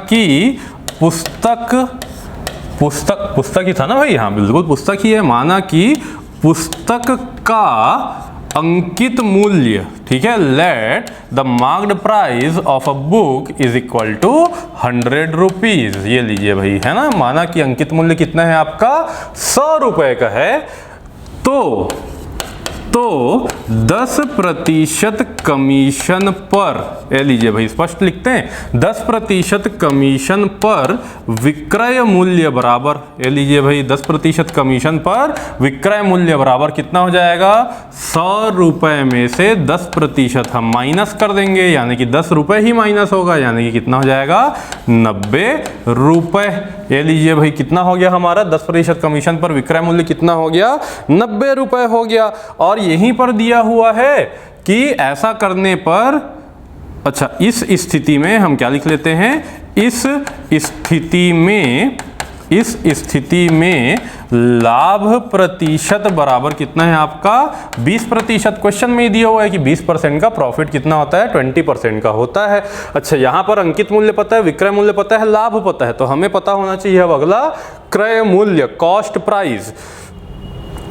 कि पुस्तक ही था ना भाई, हाँ बिल्कुल पुस्तक ही है, माना कि पुस्तक का अंकित मूल्य, ठीक है, let the marked price of a book is equal to 100 rupees. ये लीजिए भाई, है ना, माना कि अंकित मूल्य कितना है आपका, 100 रुपए का है, तो 10% कमीशन पर, ये लीजिए भाई स्पष्ट लिखते हैं, 10% कमीशन पर विक्रय मूल्य बराबर, ये लीजिए भाई 10% कमीशन पर विक्रय मूल्य बराबर कितना हो जाएगा, 100 रुपए में से 10% हम माइनस कर देंगे, यानी कि 10 रुपए ही माइनस होगा, यानी कि कितना हो जाएगा, 90 रुपए। ये लीजिए भाई कितना हो गया हमारा, 10% कमीशन पर विक्रय मूल्य कितना हो गया, 90 रुपए हो गया। और यहीं पर दिया हुआ है कि ऐसा करने पर, अच्छा इस स्थिति में हम क्या लिख लेते हैं, इस स्थिति में लाभ प्रतिशत बराबर कितना है आपका, 20%। क्वेश्चन में ही दिया हुआ है कि 20% का प्रॉफिट कितना होता है, 20% का होता है। अच्छा यहाँ पर अंकित मूल्य पता है, विक्रय मूल्य पता है, लाभ पता है, तो हमें पता होना चाहिए अब अगला क्रय मूल्य, कॉस्ट प्राइस।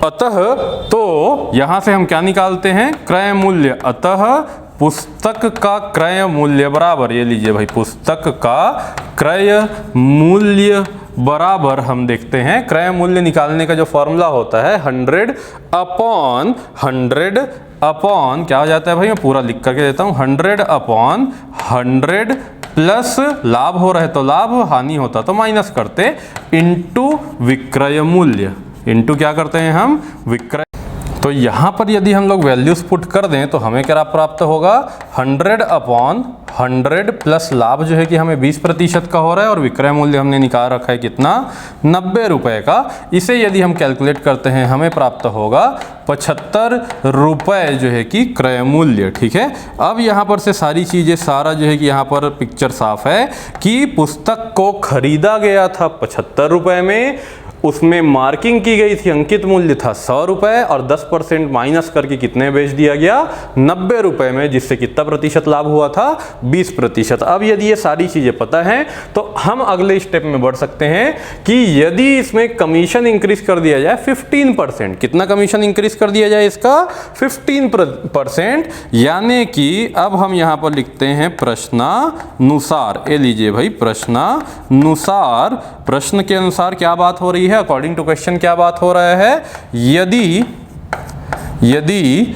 अतः तो यहां से हम क्या निकालते हैं, क्रय मूल्य, अतः पुस्तक का क्रय मूल्य बराबर, ये लीजिए भाई पुस्तक का क्रय मूल्य बराबर, हम देखते हैं क्रय मूल्य निकालने का जो फॉर्मूला होता है 100 अपॉन क्या हो जाता है भाई, मैं पूरा लिख करके देता हूं, 100 अपॉन 100 प्लस लाभ हो रहे तो लाभ, हानि होता तो माइनस करते, इंटू विक्रय मूल्य, इंटू क्या करते हैं हम, विक्रय। तो यहाँ पर यदि हम लोग वैल्यूज पुट कर दें तो हमें क्या प्राप्त होगा, 100 अपॉन 100 प्लस लाभ जो है कि हमें 20% का हो रहा है, और विक्रय मूल्य हमने निकाल रखा है कितना, 90 रुपए का। इसे यदि हम कैलकुलेट करते हैं हमें प्राप्त होगा 75 रुपए जो है कि क्रय मूल्य। ठीक है, अब यहाँ पर से सारी चीज़ें, सारा जो है कि यहाँ पर पिक्चर साफ है कि पुस्तक को खरीदा गया था 75 रुपए में, उसमें मार्किंग की गई थी, अंकित मूल्य था 100 रुपए, और 10% माइनस करके कितने बेच दिया गया, 90 रुपए में, जिससे कितना प्रतिशत लाभ हुआ था, 20%। अब यदि ये सारी चीजें पता है तो हम अगले स्टेप में बढ़ सकते हैं कि यदि इसमें कमीशन इंक्रीज कर दिया जाए 15%, कितना कमीशन इंक्रीज कर दिया जाए इसका, 15%, यानी कि अब हम यहां पर लिखते हैं प्रश्नानुसार, ये लीजिए भाई प्रश्नानुसार, प्रश्न के अनुसार क्या बात हो रही है, अकॉर्डिंग टू क्वेश्चन क्या बात हो रहा है, यदि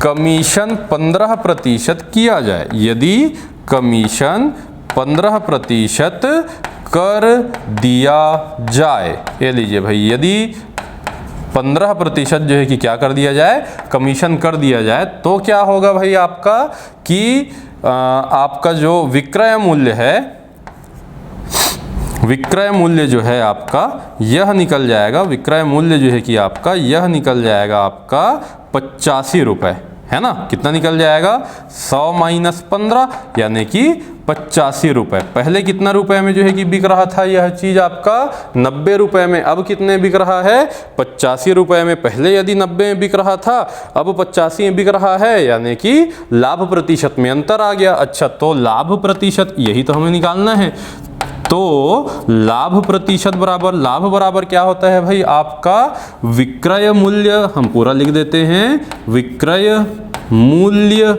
कमीशन 15% किया जाए, यदि कमीशन 15% कर दिया जाए, ये लीजिए भाई यदि 15% जो है कि क्या कर दिया जाए, कमीशन कर दिया जाए, तो क्या होगा भाई आपका कि आपका जो विक्रय मूल्य है, विक्रय मूल्य जो है आपका यह निकल जाएगा, विक्रय मूल्य जो है कि आपका यह निकल जाएगा आपका 85 रुपए, है ना, कितना निकल जाएगा, 100 माइनस 15 यानी कि 85 रुपए। पहले कितना रुपए में जो है कि बिक रहा था यह चीज आपका, 90 रुपए में, अब कितने बिक रहा है, 85 रुपए में। पहले यदि 90 में बिक रहा था, अब 85 में बिक रहा है, यानी कि लाभ प्रतिशत में अंतर आ गया। अच्छा, तो लाभ प्रतिशत यही तो हमें निकालना है, तो लाभ प्रतिशत बराबर, लाभ बराबर क्या होता है भाई, आपका विक्रय मूल्य, हम पूरा लिख देते हैं, विक्रय मूल्य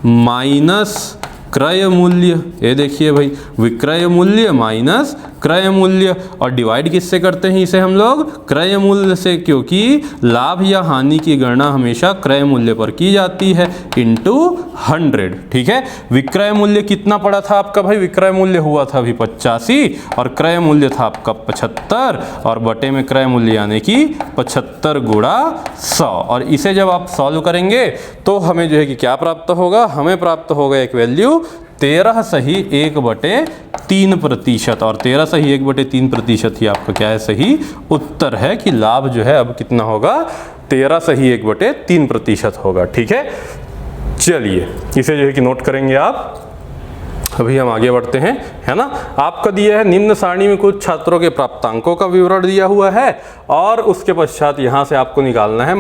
माइनस क्रय मूल्य। ये देखिए भाई, विक्रय मूल्य माइनस क्रय मूल्य, और डिवाइड किससे करते हैं इसे हम लोग, क्रय मूल्य से, क्योंकि लाभ या हानि की गणना हमेशा क्रय मूल्य पर की जाती है, इंटू 100। ठीक है, विक्रय मूल्य कितना पड़ा था आपका भाई, विक्रय मूल्य हुआ था अभी 85 और क्रय मूल्य था आपका 75, और बटे में क्रय मूल्य यानी कि 75 गुणा 100। और इसे जब आप सॉल्व करेंगे तो हमें जो है कि क्या प्राप्त होगा, हमें प्राप्त होगा एक वैल्यू 13 सही 1/3%, और 13 सही 1/3% ही आपका क्या है, सही उत्तर है कि लाभ जो है अब कितना होगा, 13 सही 1/3% होगा। ठीक है, चलिए इसे जो है कि नोट करेंगे आप। अभी हम आगे बढ़ते हैं, है ना। आपका दिया है निम्न सारणी में कुछ छात्रों के प्राप्तांकों का विवरण दिया हुआ है, और उसके पश्चात यहाँ से आपको निकालना है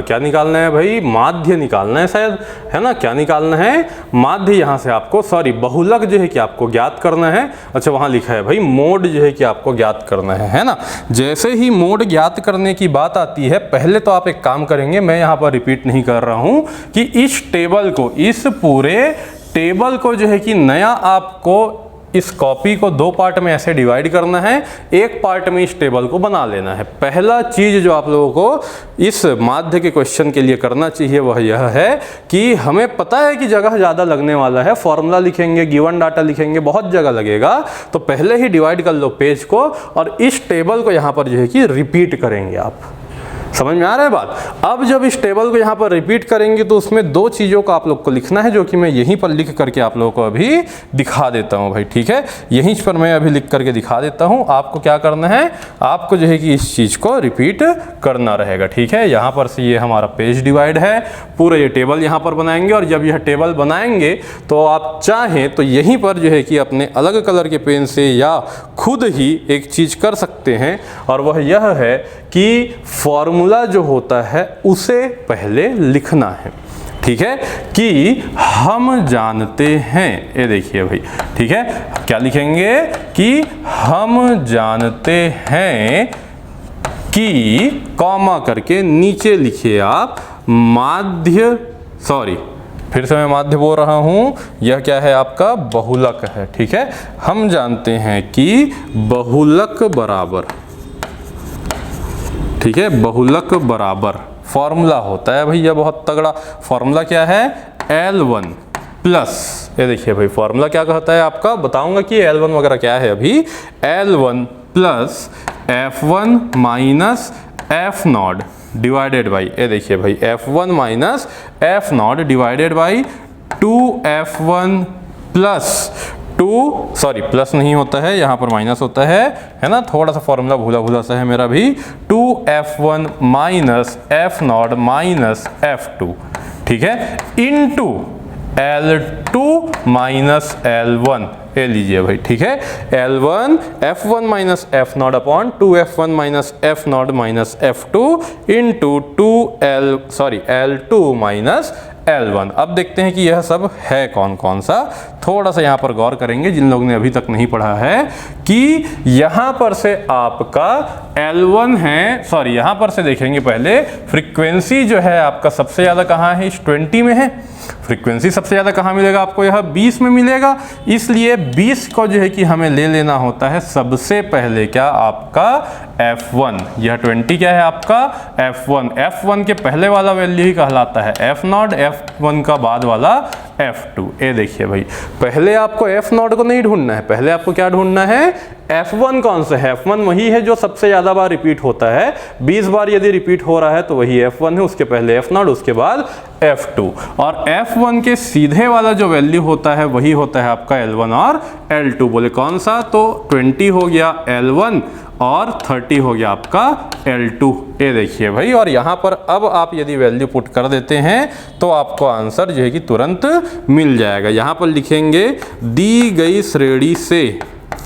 क्या निकालना है भाई, माध्य निकालना है शायद, है ना। क्या निकालना है, माध्य। यहाँ से आपको बहुलक जो है कि आपको ज्ञात करना है। अच्छा, वहाँ लिखा है भाई मोड जो है कि आपको ज्ञात करना है ना। जैसे ही मोड ज्ञात करने की बात आती है, पहले तो आप एक काम करेंगे, मैं यहाँ पर रिपीट नहीं कर रहा हूँ, कि इस टेबल को, इस पूरे टेबल को जो है कि नया आपको इस कॉपी को 2 पार्ट में ऐसे डिवाइड करना है, एक पार्ट में इस टेबल को बना लेना है। पहला चीज़ जो आप लोगों को इस माध्य के क्वेश्चन के लिए करना चाहिए वह यह है कि हमें पता है कि जगह ज़्यादा लगने वाला है, फॉर्मूला लिखेंगे, गिवन डाटा लिखेंगे, बहुत जगह लगेगा, तो पहले ही डिवाइड कर लो पेज को, और इस टेबल को यहाँ पर जो है कि रिपीट करेंगे आप। समझ में आ रहा है बात। अब जब इस टेबल को यहाँ पर रिपीट करेंगे तो उसमें 2 चीज़ों को आप लोग को लिखना है, जो कि मैं यहीं पर लिख करके आप लोगों को अभी दिखा देता हूँ भाई। ठीक है, यहीं पर मैं अभी लिख करके दिखा देता हूँ। आपको क्या करना है, आपको जो है कि इस चीज़ को रिपीट करना रहेगा। ठीक है, यहाँ पर से ये हमारा पेज डिवाइड है, पूरा ये टेबल यहाँ पर बनाएंगे, और जब यह टेबल बनाएंगे तो आप चाहें तो यहीं पर जो है कि अपने अलग कलर के पेन से या खुद ही एक चीज़ कर सकते हैं, और वह यह है कि फॉर्मूला जो होता है उसे पहले लिखना है। ठीक है, कि हम जानते हैं, ये देखिए भाई। ठीक है, क्या लिखेंगे कि हम जानते हैं कि, कॉमा करके नीचे लिखिए आप माध्य, सॉरी फिर से मैं माध्य बोल रहा हूं, यह क्या है आपका बहुलक है। ठीक है, हम जानते हैं कि बहुलक बराबर, ठीक है, बहुलक बराबर फॉर्मूला होता है भैया बहुत तगड़ा। फॉर्मूला क्या है, L1 प्लस, ये देखिए भाई फॉर्मूला क्या कहता है आपका, बताऊंगा कि L1 वगैरह क्या है अभी। L1 plus F1 minus F0 divided by, ये देखिए भाई F1 minus F0 divided by 2F1 plus 2, sorry plus नहीं होता है, यहाँ पर माइनस होता है ना, थोड़ा सा फॉर्मूला भूला सा है मेरा भी। 2F1 minus F0 minus F2, ठीक है, इनटू L2 माइनस L1, ये लीजिए भाई। ठीक है, L1 F1 minus F0 upon 2F1 minus F0 minus F2 into L2 minus L1। अब देखते हैं कि यह सब है कौन कौन सा, थोड़ा सा यहाँ पर गौर करेंगे जिन लोगों ने अभी तक नहीं पढ़ा है, कि यहाँ पर से आपका L1 है, सॉरी यहाँ पर से देखेंगे पहले, फ्रीक्वेंसी जो है आपका सबसे ज़्यादा कहाँ है, इस 20 में है। फ्रीक्वेंसी सबसे ज़्यादा कहाँ मिलेगा आपको, यह 20 में मिलेगा, इसलिए 20 को जो है कि हमें ले लेना होता है सबसे पहले क्या, आपका F1। यह 20 क्या है आपका F1, F1 के पहले वाला वैल्यू ही कहलाता है F0, F1 का बाद वाला F2। ये देखिए भाई, पहले आपको F0 को नहीं ढूंढना है, पहले आपको क्या ढूंढना है, F1 कौन सा है, F1 वही है जो सबसे ज़्यादा बार रिपीट होता है, 20 बार यदि रिपीट हो रहा है तो वही F1 है, उसके पहले F0, उसके बाद F2। और F1 के सीधे वाला जो वैल्यू होता है वही होता है आपका L1 और L2। बोले कौन सा, तो 20 हो गया L1 और 30 हो गया आपका L2। ये देखिए भाई, और यहाँ पर अब आप यदि वैल्यू पुट कर देते हैं तो आपको आंसर जो है कि तुरंत मिल जाएगा। यहाँ पर लिखेंगे दी गई श्रेणी से,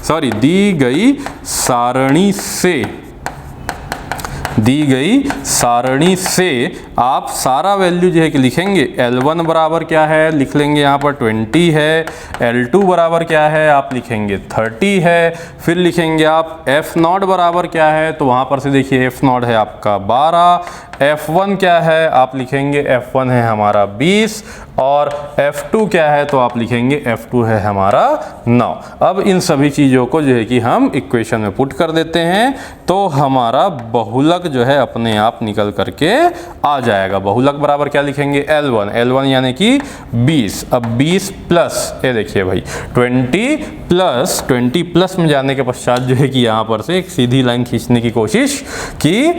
सॉरी दी गई सारणी से दी गई सारणी से आप सारा वैल्यू जो है कि लिखेंगे। L1 बराबर क्या है, लिख लेंगे यहाँ पर 20 है। L2 बराबर क्या है, आप लिखेंगे 30 है। फिर लिखेंगे आप F0 बराबर क्या है, तो वहाँ पर से देखिए F0 है आपका 12। F1 क्या है, आप लिखेंगे F1 है हमारा 20 और F2 क्या है, तो आप लिखेंगे F2 है हमारा 9। अब इन सभी चीज़ों को जो है कि हम इक्वेशन में पुट कर देते हैं तो हमारा बहुलक जो है अपने आप निकल करके आ जाएगा। बहुलक बराबर क्या लिखेंगे, L1 यानी कि 20। अब 20 प्लस ये देखिए भाई 20 प्लस में जाने के पश्चात जो है कि यहाँ पर से एक सीधी लाइन खींचने की कोशिश कि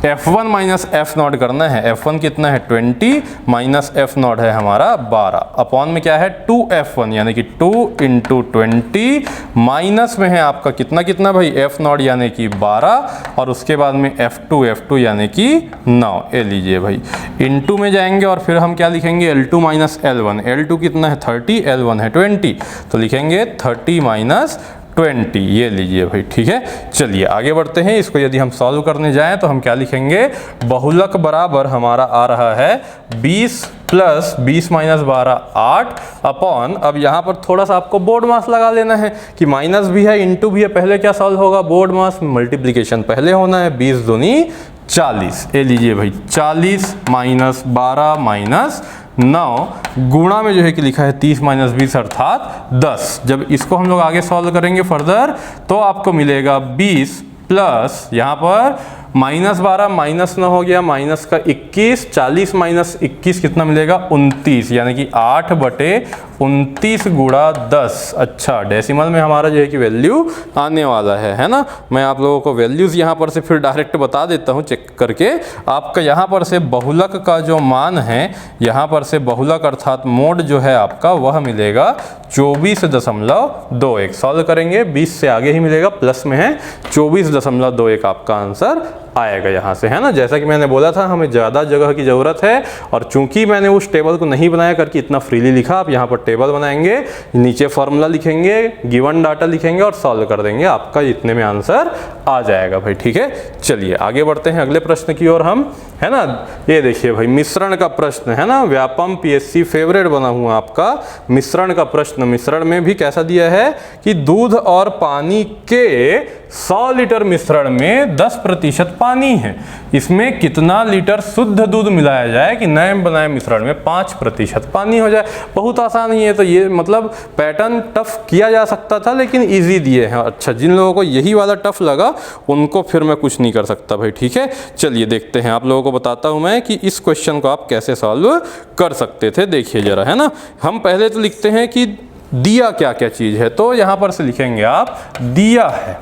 F1 माइनस F0 करना है। F1 कितना है 20 माइनस F0 है हमारा 12 अपॉन में क्या है 2F1 यानी कि 2 इंटू 20 माइनस में है आपका कितना भाई F0 यानी कि 12 और उसके बाद में F2 यानी कि 9। ये लीजिए भाई इंटू में जाएंगे और फिर हम क्या लिखेंगे L2 माइनस L1। L2 कितना है 30, L1 है 20 तो लिखेंगे 30 माइनस 20। ये लीजिए भाई, ठीक है। चलिए आगे बढ़ते हैं। इसको यदि हम सॉल्व करने जाएं तो हम क्या लिखेंगे, बहुलक बराबर हमारा आ रहा है 20 प्लस 20 माइनस 12 8 अपॉन, अब यहाँ पर थोड़ा सा आपको बोर्ड मास लगा लेना है कि माइनस भी है इंटू भी है। पहले क्या सॉल्व होगा, बोर्ड मास मल्टीप्लिकेशन पहले होना है। 20 दूनी 40। ये लीजिए भाई 40 माइनस 12 माइनस 9 गुणा में जो है कि लिखा है 30 माइनस 20 अर्थात 10। जब इसको हम लोग आगे सॉल्व करेंगे फर्दर तो आपको मिलेगा 20 प्लस यहाँ पर माइनस 12 माइनस 9 हो गया माइनस का 21, 40 माइनस 21 कितना मिलेगा 29 यानी कि 8/29 गुणा 10। अच्छा डेसिमल में हमारा जो है कि वैल्यू आने वाला है ना। मैं आप लोगों को वैल्यूज़ यहाँ पर से फिर डायरेक्ट बता देता हूँ चेक करके। आपका यहाँ पर से बहुलक का जो मान है, यहाँ पर से बहुलक अर्थात मोड जो है आपका वह मिलेगा 24.21। सॉल्व करेंगे 20 से आगे ही मिलेगा, प्लस में है 24.21 आपका आंसर आएगा यहाँ से, है ना। जैसा कि मैंने बोला था हमें ज़्यादा जगह की ज़रूरत है और चूंकि मैंने उस टेबल को नहीं बनाया करके इतना फ्रीली लिखा, आप यहाँ पर टेबल बनाएंगे, नीचे फॉर्मूला लिखेंगे, गिवन डाटा लिखेंगे और सॉल्व कर देंगे, आपका इतने में आंसर आ जाएगा भाई, ठीक है। चलिए आगे बढ़ते हैं अगले प्रश्न की ओर हम, है ना। ये देखिए भाई मिश्रण का प्रश्न है ना, व्यापम PSC फेवरेट बना हुआ आपका मिश्रण का प्रश्न। मिश्रण में भी कैसा दिया है कि दूध और पानी के 100 लीटर मिश्रण में 10% पानी है, इसमें कितना लीटर शुद्ध दूध मिलाया जाए कि नए बनाए मिश्रण में 5% पानी हो जाए। बहुत आसान ही है, तो ये मतलब पैटर्न टफ किया जा सकता था लेकिन इजी दिए हैं। अच्छा जिन लोगों को यही वाला टफ लगा उनको फिर मैं कुछ नहीं कर सकता भाई, ठीक है। चलिए देखते हैं, आप लोगों को बताता हूं मैं कि इस क्वेश्चन को आप कैसे सॉल्व कर सकते थे। देखिए जरा, है ना। हम पहले तो लिखते हैं कि दिया क्या क्या चीज है, तो यहां पर से लिखेंगे आप दिया है,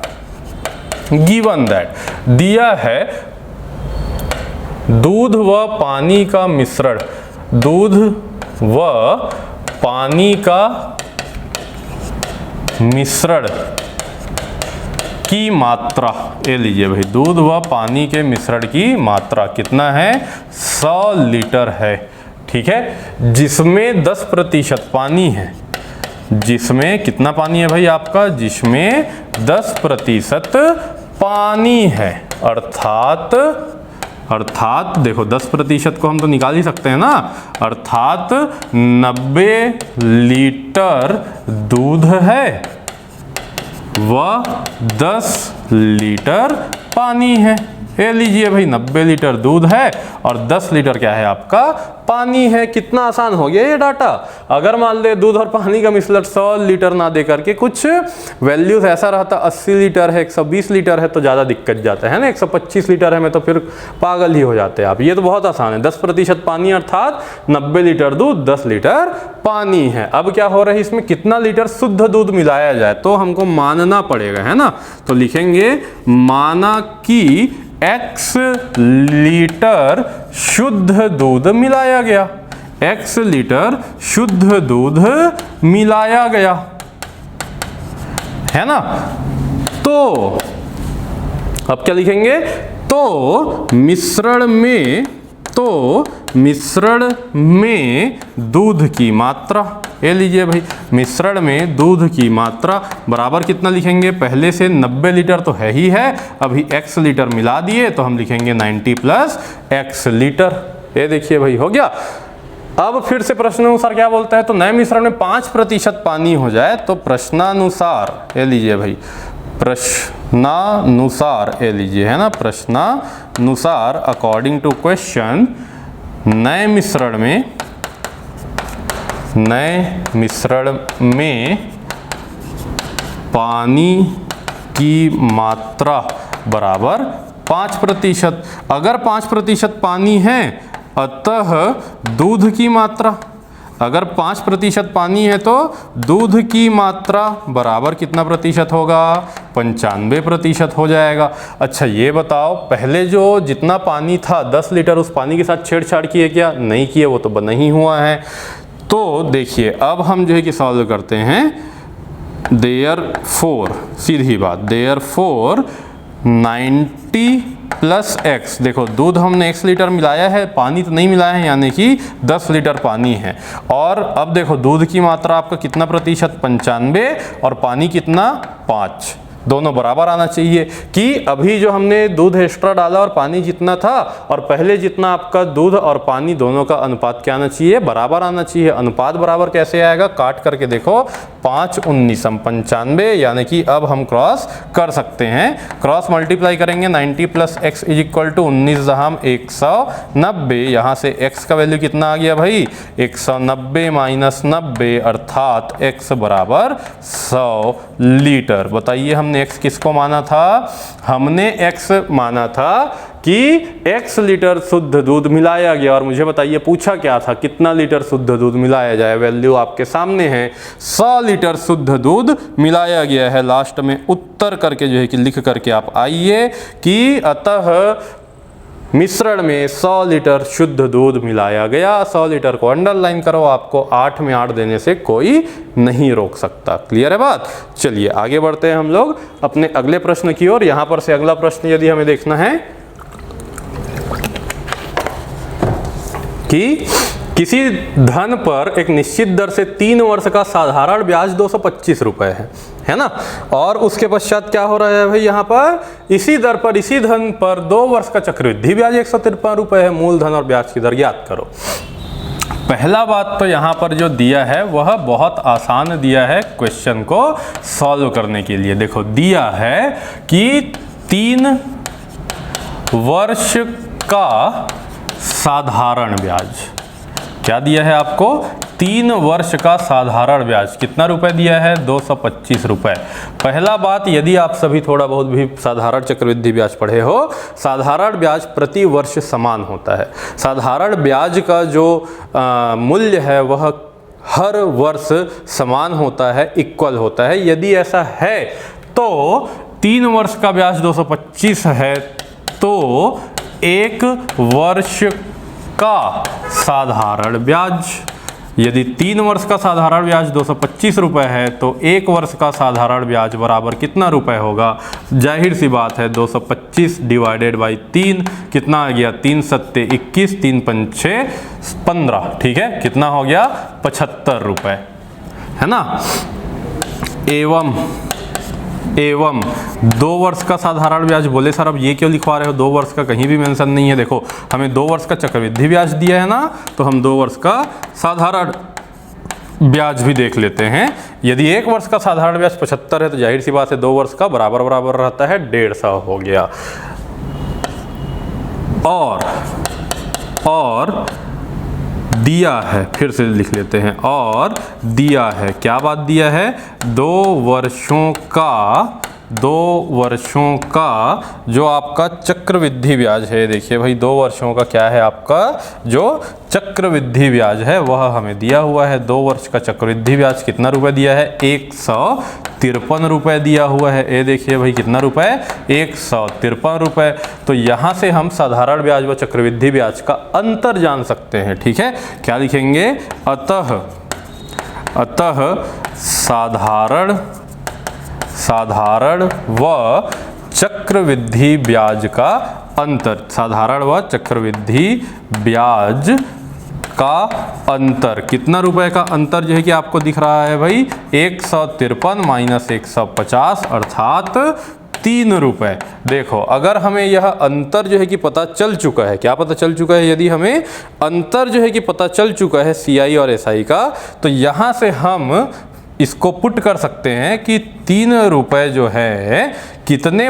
गिवन दैट दिया है दूध व पानी का मिश्रण, दूध व पानी का मिश्रण की मात्रा। ये लीजिए भाई दूध व पानी के मिश्रण की मात्रा कितना है 100 लीटर है, ठीक है। जिसमें 10% पानी है, जिसमें कितना पानी है भाई आपका, जिसमें 10% पानी है, अर्थात देखो 10% को हम तो निकाल ही सकते हैं ना, अर्थात 90 लीटर दूध है व 10 लीटर पानी है। ये लीजिए भाई 90 लीटर दूध है और 10 लीटर क्या है आपका पानी है। कितना आसान हो गया ये डाटा। अगर मान ले दूध और पानी का मिश्रण 100 लीटर ना दे करके कुछ वैल्यूज ऐसा रहता 80 लीटर है, 120 लीटर है तो ज़्यादा दिक्कत जाता है ना, 125 लीटर है में तो फिर पागल ही हो जाते हैं आप। ये तो बहुत आसान है, 10% पानी अर्थात 90 लीटर दूध 10 लीटर पानी है। अब क्या हो रहा है, इसमें कितना लीटर शुद्ध दूध मिलाया जाए तो हमको मानना पड़ेगा, है ना। तो लिखेंगे माना कि X लीटर शुद्ध दूध मिलाया गया, X लीटर शुद्ध दूध मिलाया गया, है ना। तो अब क्या लिखेंगे, तो मिश्रण में तो मिश्रण में दूध की मात्रा, ये लीजिए भाई, मिश्रण में दूध की मात्रा बराबर कितना लिखेंगे, पहले से 90 लीटर तो है ही है, अभी x लीटर मिला दिए तो हम लिखेंगे 90 प्लस x लीटर। ये देखिए भाई हो गया। अब फिर से प्रश्नानुसार क्या बोलता है, तो नए मिश्रण में 5% पानी हो जाए तो प्रश्नानुसार, ये लीजिए भाई, प्रश्नानुसार, ये लीजिए है ना, प्रश्नानुसार अकॉर्डिंग टू क्वेश्चन, नए मिश्रण में पानी की मात्रा बराबर 5%। अगर 5% पानी है अतः दूध की मात्रा, अगर 5% पानी है तो दूध की मात्रा बराबर कितना प्रतिशत होगा, 95% हो जाएगा। अच्छा ये बताओ, पहले जो जितना पानी था 10 लीटर, उस पानी के साथ छेड़छाड़ किए क्या, नहीं किए, वो तो बना ही हुआ है। तो देखिए अब हम जो है कि सॉल्व करते हैं। देयरफॉर, सीधी बात, देयरफॉर 90 प्लस x, देखो दूध हमने x लीटर मिलाया है, पानी तो नहीं मिलाया है, यानी कि 10 लीटर पानी है। और अब देखो दूध की मात्रा आपका कितना प्रतिशत, 95, और पानी कितना, 5, दोनों बराबर आना चाहिए। कि अभी जो हमने दूध एक्स्ट्रा डाला और पानी जितना था, और पहले जितना आपका दूध और पानी दोनों का अनुपात क्या आना चाहिए, बराबर आना चाहिए। अनुपात बराबर कैसे आएगा, काट करके देखो, 5 19 95, यानी कि अब हम क्रॉस कर सकते हैं। क्रॉस मल्टीप्लाई करेंगे, 90 plus x is equal to 19 जहां 190, यहाँ से x का वैल्यू कितना आ गया भाई, 190 माइनस 90 अर्थात x बराबर 100 लीटर। बताइए हमने x किसको माना था, हमने x माना था कि x लीटर शुद्ध दूध मिलाया गया। और मुझे बताइए पूछा क्या था, कितना लीटर शुद्ध दूध मिलाया जाए, वैल्यू आपके सामने है, 100 लीटर शुद्ध दूध मिलाया गया है। लास्ट में उत्तर करके जो है कि लिख करके आप आइए कि अतः मिश्रण में 100 लीटर शुद्ध दूध मिलाया गया। 100 लीटर को अंडरलाइन करो, आपको 8 में 8 देने से कोई नहीं रोक सकता। क्लियर है बात। चलिए आगे बढ़ते हैं हम लोग अपने अगले प्रश्न की ओर। यहाँ पर से अगला प्रश्न यदि हमें देखना है कि किसी धन पर एक निश्चित दर से 3 वर्ष का साधारण ब्याज 225 रुपए है ना, और उसके पश्चात क्या हो रहा है भाई, यहाँ पर इसी दर पर, इसी धन पर 2 वर्ष का चक्रवृद्धि ब्याज 153 रुपए है। मूलधन और ब्याज की दर ज्ञात करो। पहला बात तो यहाँ पर जो दिया है वह बहुत आसान दिया है क्वेश्चन को सॉल्व करने के लिए। देखो दिया है कि 3 वर्ष का साधारण ब्याज, क्या दिया है आपको, 3 वर्ष का साधारण ब्याज कितना रुपए दिया है, 225 रुपए। पहला बात, यदि आप सभी थोड़ा बहुत भी साधारण चक्रवृद्धि ब्याज पढ़े हो, साधारण ब्याज प्रति वर्ष समान होता है। साधारण ब्याज का जो मूल्य है वह हर वर्ष समान होता है, इक्वल होता है। यदि ऐसा है तो 3 वर्ष का ब्याज 225 है तो 1 वर्ष का साधारण ब्याज, यदि 3 वर्ष का साधारण ब्याज 225 रुपए है तो 1 वर्ष का साधारण ब्याज बराबर कितना रुपए होगा, जाहिर सी बात है 225 डिवाइडेड बाई 3, कितना आ गया, 3 सत्ते 21, 3 पंचे 15, ठीक है, कितना हो गया, 75 रुपए, है ना। एवं 2 वर्ष का साधारण ब्याज, बोले सर अब ये क्यों लिखवा रहे हो, 2 वर्ष का कहीं भी मेंशन नहीं है। देखो हमें 2 वर्ष का चक्रवृद्धि ब्याज दिया है ना, तो हम 2 वर्ष का साधारण ब्याज भी देख लेते हैं। यदि 1 वर्ष का साधारण ब्याज 75 है तो जाहिर सी बात है 2 वर्ष का बराबर बराबर रहता है, 150 हो गया। और दिया है, फिर से लिख लेते हैं, और दिया है, क्या बात दिया है, 2 वर्षों का जो आपका चक्रवृद्धि ब्याज है, देखिए भाई 2 वर्षों का क्या है आपका जो चक्रवृद्धि ब्याज है वह हमें दिया हुआ है। 2 वर्ष का चक्रवृद्धि ब्याज कितना रुपए दिया है, 153 रुपए दिया हुआ है। ये देखिए भाई कितना रुपए, 153 रुपए। तो यहाँ से हम साधारण ब्याज व चक्रवृद्धि ब्याज का अंतर जान सकते हैं, ठीक है। क्या लिखेंगे, अतः साधारण व चक्रवृद्धि ब्याज का अंतर, साधारण व चक्रवृद्धि ब्याज का अंतर, कितना रुपए का अंतर जो है कि आपको दिख रहा है भाई, 153 माइनस 150 अर्थात 3 रुपए। देखो अगर हमें यह अंतर जो है कि पता चल चुका है, क्या पता चल चुका है, यदि हमें अंतर जो है कि पता चल चुका है CI और SI का, तो यहाँ से हम इसको पुट कर सकते हैं कि 3 रुपए जो है कितने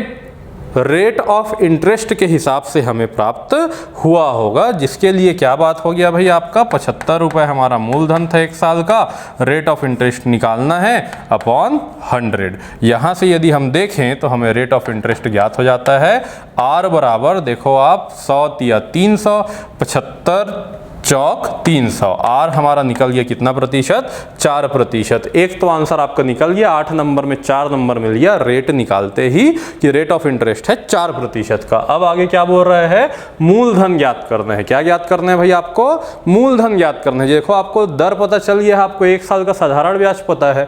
रेट ऑफ इंटरेस्ट के हिसाब से हमें प्राप्त हुआ होगा, जिसके लिए क्या बात हो गया भाई, आपका 75 रुपये हमारा मूलधन था 1 साल का, रेट ऑफ इंटरेस्ट निकालना है अपॉन 100। यहाँ से यदि हम देखें तो हमें रेट ऑफ इंटरेस्ट ज्ञात हो जाता है, R बराबर देखो आप 100 या 300, 75 चौक 300, R हमारा निकल गया कितना प्रतिशत, 4%। एक तो आंसर आपका निकल गया, 8 नंबर में 4 नंबर मिल गया रेट निकालते ही कि रेट ऑफ इंटरेस्ट है 4% का। अब आगे क्या बोल रहा है, मूलधन ज्ञात करना है। क्या ज्ञात करना है भाई, आपको मूलधन ज्ञात करना है। देखो आपको दर पता चल गया है, आपको 1 साल का साधारण ब्याज पता है,